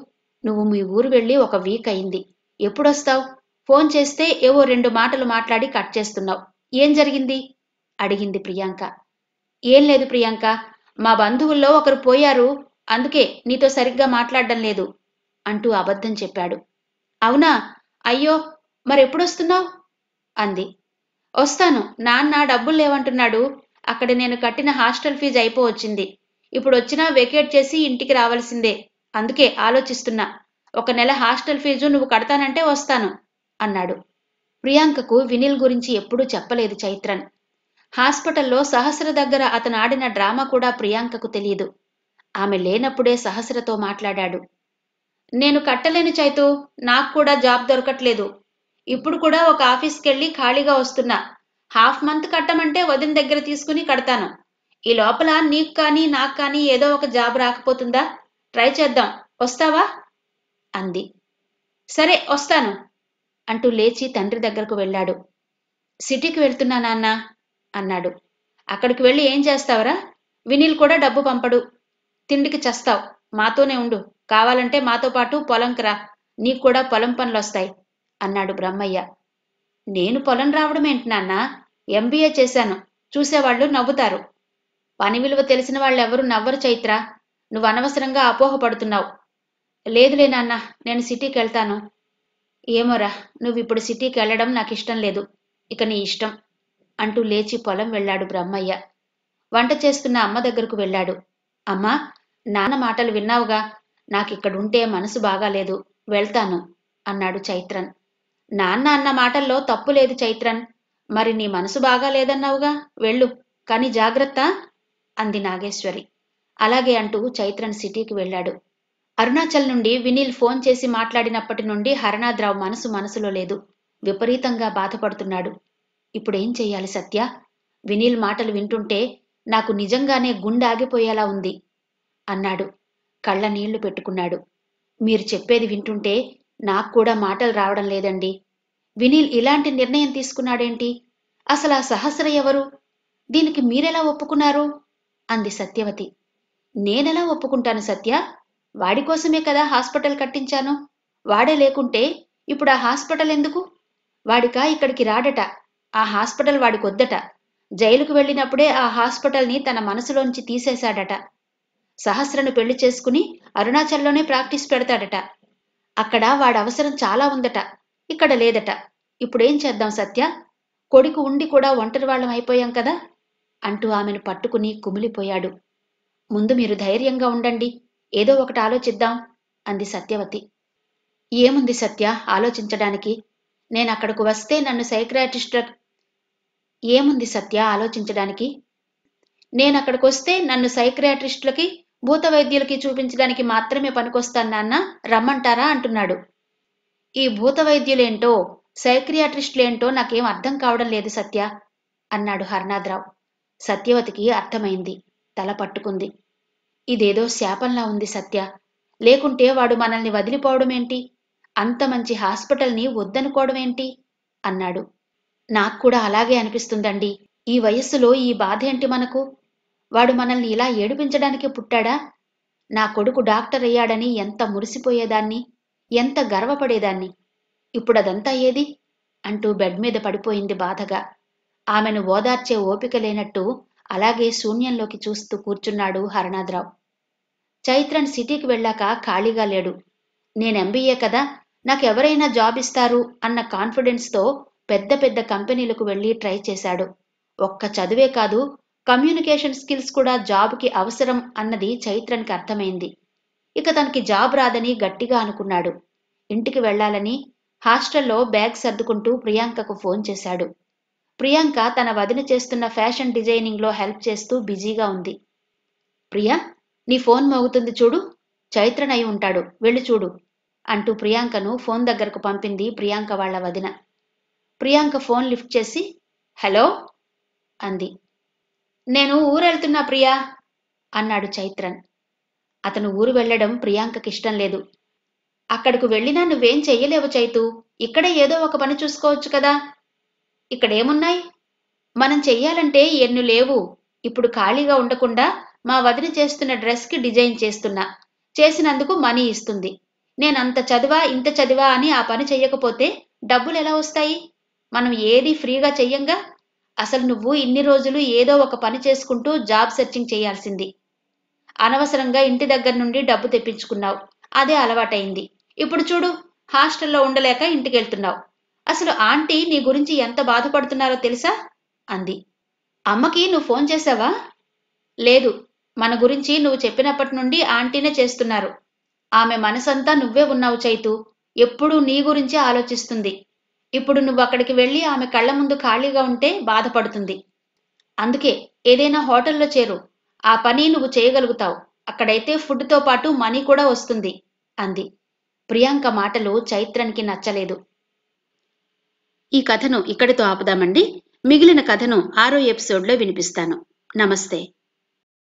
నువ్వు మీ ఊరు వెళ్ళి 1 వీక్ అయింది. ఎప్పుడొస్తావు? ఫోన్ చేస్తే ఏవో 2 మాటలు మాట్లాడి కట్ చేస్తున్నావు. ఏం జరిగింది అడిగింది ప్రియాంక. ఏం లేదు ప్రియాంక, మా బంధువుల్లో ఒకరు పోయారు. అందుకే నీతో సరిగ్గా మాట్లాడడం లేదు అంటూ అబద్ధం చెప్పాడు. అవునా? అయ్యో, మరెప్పుడొస్తున్నావు అంది. వస్తాను. నాన్న డబ్బులు లేవంటున్నాడు. అక్కడ నేను కట్టిన హాస్టల్ ఫీజు అయిపోవచ్చింది. ఇప్పుడు వచ్చినా వెకేట్ చేసి ఇంటికి రావాల్సిందే అందుకే ఆలోచిస్తున్నా. ఒక నెల హాస్టల్ ఫీజు నువ్వు కడతానంటే వస్తాను అన్నాడు. ప్రియాంకకు వినిల్ గురించి ఎప్పుడూ చెప్పలేదు చైత్రన్. హాస్పిటల్లో సహస్ర దగ్గర అతను ఆడిన డ్రామా కూడా ప్రియాంకకు తెలియదు. ఆమె లేనప్పుడే సహస్రతో మాట్లాడాడు. నేను కట్టలేను చైతూ, నాకు కూడా జాబ్ దొరకట్లేదు. ఇప్పుడు కూడా ఒక ఆఫీస్కెళ్ళి ఖాళీగా వస్తున్నా. హాఫ్ మంత్ కట్టమంటే వదిన దగ్గర తీసుకుని కడతాను. ఈ లోపల నీకు కానీ నాకు కానీ ఏదో ఒక జాబ్ రాకపోతుందా? ట్రై చేద్దాం, వస్తావా అంది. సరే వస్తాను అంటూ లేచి తండ్రి దగ్గరకు వెళ్ళాడు. సిటీకి వెళ్తున్నా నాన్న అన్నాడు. అక్కడికి వెళ్ళి ఏం చేస్తావరా? వినీల్ కూడా డబ్బు పంపడు. తిండికి చస్తావు. మాతోనే ఉండు. కావాలంటే మాతో పాటు పొలంకి రా. నీకు కూడా పొలం పనులొస్తాయి అన్నాడు బ్రహ్మయ్య. నేను పొలం రావడమేంటి నాన్న? ఎంబీఏ చేశాను. చూసేవాళ్లు నవ్వుతారు. పని విలువ తెలిసిన వాళ్ళెవరూ నవ్వరు చైత్ర. నువ్వు అనవసరంగా అపోహపడుతున్నావు. లేదులే నాన్న, నేను సిటీకి వెళ్తాను. ఏమోరా, నువ్విప్పుడు సిటీకి వెళ్ళడం నాకిష్టం లేదు. ఇక నీ ఇష్టం అంటూ లేచి పొలం వెళ్ళాడు బ్రహ్మయ్య. వంట చేస్తున్న అమ్మ దగ్గరకు వెళ్ళాడు. అమ్మా, నాన్న మాటలు విన్నావుగా. నాకిక్కడుంటే మనసు బాగాలేదు. వెళ్తాను అన్నాడు చైత్రన్. నాన్న అన్న మాటల్లో తప్పు లేదు చైత్రన్. మరి నీ మనసు బాగాలేదన్నావుగా, వెళ్ళు, కాని జాగ్రత్త అంది నాగేశ్వరి. అలాగే అంటూ చైత్రన్ సిటీకి వెళ్ళాడు. అరుణాచల్ నుండి వినీల్ ఫోన్ చేసి మాట్లాడినప్పటి నుండి హరనాథరావు మనసులో లేదు. విపరీతంగా బాధపడుతున్నాడు. ఇప్పుడేం చెయ్యాలి సత్య? వినీల్ మాటలు వింటుంటే నాకు నిజంగానే గుండె ఆగిపోయేలా ఉంది అన్నాడు. కళ్ళ నీళ్లు పెట్టుకున్నాడు. మీరు చెప్పేది వింటుంటే నాకు కూడా మాటలు రావడం లేదండి. వినీల్ ఇలాంటి నిర్ణయం తీసుకున్నాడేంటి? అసలు ఆ సహస్ర ఎవరు? దీనికి మీరెలా ఒప్పుకున్నారు అంది సత్యవతి. నేనెలా ఒప్పుకుంటాను సత్య? వాడి కోసమే కదా హాస్పిటల్ కట్టించాను. వాడే లేకుంటే ఇప్పుడు ఆ హాస్పిటల్ ఎందుకు? వాడికా ఇక్కడికి రాడట. ఆ హాస్పిటల్ వాడికొద్దట. జైలుకు వెళ్ళినప్పుడే ఆ హాస్పిటల్ని తన మనసులోంచి తీసేశాడట. సహస్రను పెళ్లి చేసుకుని అరుణాచల్లోనే ప్రాక్టీస్ పెడతాడట. అక్కడ వాడవసరం చాలా ఉందట. ఇక్కడ లేదట. ఇప్పుడేం చేద్దాం సత్య? కొడుకు ఉండి కూడా ఒంటరివాళ్లం అయిపోయాం కదా అంటూ ఆమెను పట్టుకుని కుమిలిపోయాడు. ముందు మీరు ధైర్యంగా ఉండండి. ఏదో ఒకటి ఆలోచిద్దాం అంది సత్యవతి. ఏముంది సత్య ఆలోచించడానికి? నేనక్కడకు వస్తే నన్ను ఏముంది సత్య ఆలోచించడానికి? నేనక్కడికొస్తే నన్ను సైక్రియాట్రిస్టులకి, భూత వైద్యులకి చూపించడానికి మాత్రమే పనికొస్తాను నాన్న, రమ్మంటారా అంటున్నాడు. ఈ భూత వైద్యులేంటో సైక్రియాట్రిస్టులేంటో నాకేం అర్థం కావడం లేదు సత్య అన్నాడు హరనాథరావు. సత్యవతికి అర్థమైంది. తల పట్టుకుంది. ఇదేదో శాపంలా ఉంది సత్య. లేకుంటే వాడు మనల్ని వదిలిపోవడమేంటి? అంత మంచి హాస్పిటల్ని వద్దనుకోవడమేంటి అన్నాడు. నాక్కూడా అలాగే అనిపిస్తుందండి. ఈ వయస్సులో ఈ బాధేంటి మనకు? వాడు మనల్ని ఇలా ఏడిపించడానికి పుట్టాడా? నా కొడుకు డాక్టర్ అయ్యాడని ఎంత మురిసిపోయేదాన్ని, ఎంత గర్వపడేదాన్ని. ఇప్పుడదంతా ఏది అంటూ బెడ్ మీద పడిపోయింది బాధగా. ఆమెను ఓదార్చే ఓపిక లేనట్టు అలాగే శూన్యంలోకి చూస్తూ కూర్చున్నాడు హరనాథరావు. చైత్రన్ సిటీకి వెళ్ళాక ఖాళీగా లేడు. నేను ఎంబీఏ కదా, నాకెవరైనా జాబ్ ఇస్తారు అన్న కాన్ఫిడెన్స్తో పెద్ద పెద్ద కంపెనీలకు వెళ్లి ట్రై చేశాడు. ఒక్క చదువే కాదు, కమ్యూనికేషన్ స్కిల్స్ కూడా జాబ్కి అవసరం అన్నది చైత్రన్కి అర్థమైంది. ఇక తనకి జాబ్ రాదని గట్టిగా అనుకున్నాడు. ఇంటికి వెళ్లాలని హాస్టల్లో బ్యాగ్ సర్దుకుంటూ ప్రియాంకకు ఫోన్ చేశాడు. ప్రియాంక తన వదిన చేస్తున్న ఫ్యాషన్ డిజైనింగ్లో హెల్ప్ చేస్తూ బిజీగా ఉంది. ప్రియా, నీ ఫోన్ మోగుతుంది చూడు. చైత్రన్ అయి ఉంటాడు, వెళ్ళి చూడు అంటూ ప్రియాంకను ఫోన్ దగ్గరకు పంపింది ప్రియాంక వాళ్ల వదిన. ప్రియాంక ఫోన్ లిఫ్ట్ చేసి హలో అంది. నేను ఊరెళ్తున్నా ప్రియా అన్నాడు చైత్రన్. అతను ఊరు వెళ్లడం ప్రియాంకకిష్టం లేదు. అక్కడకు వెళ్ళినా నువ్వేం చెయ్యలేవు చైతూ. ఇక్కడే ఏదో ఒక పని చూసుకోవచ్చు కదా. ఇక్కడేమున్నాయి? మనం చెయ్యాలంటే ఎన్ను లేవు. ఇప్పుడు ఖాళీగా ఉండకుండా మా వదిన చేస్తున్న డ్రెస్కి డిజైన్ చేస్తున్నా. చేసినందుకు మనీ ఇస్తుంది. నేనంత చదివా ఇంత చదివా అని ఆ పని చెయ్యకపోతే డబ్బులెలా వస్తాయి? మనం ఏదీ ఫ్రీగా చెయ్యంగా. అసలు నువ్వు ఇన్ని రోజులు ఏదో ఒక పని చేసుకుంటూ జాబ్ సెర్చింగ్ చేయాల్సింది. అనవసరంగా ఇంటి దగ్గర నుండి డబ్బు తెప్పించుకున్నావు. అదే అలవాటైంది. ఇప్పుడు చూడు, హాస్టల్లో ఉండలేక ఇంటికెళ్తున్నావు. అసలు ఆంటీ నీ గురించి ఎంత బాధపడుతున్నారో తెలుసా అంది. అమ్మకి నువ్వు ఫోన్ చేశావా? లేదు, మన గురించి నువ్వు చెప్పినప్పటి నుండి ఆంటీనే చేస్తున్నారు. ఆమె మనసంతా నువ్వే ఉన్నావు చైతు. ఎప్పుడూ నీ గురించే ఆలోచిస్తుంది. ఇప్పుడు నువ్వు అక్కడికి వెళ్ళి ఆమె కళ్ళ ముందు ఖాళీగా ఉంటే బాధపడుతుంది. అందుకే ఏదైనా హోటల్లో చేరు. ఆ పని నువ్వు చేయగలుగుతావు. అక్కడైతే ఫుడ్‌తో పాటు మనీ కూడా వస్తుంది అంది. ప్రియాంక మాటలు చైత్రనికి నచ్చలేదు. ఈ కథను ఇక్కడితో ఆపుదామండి. మిగిలిన కథను 6వ ఎపిసోడ్‌లో వినిపిస్తాను. నమస్తే.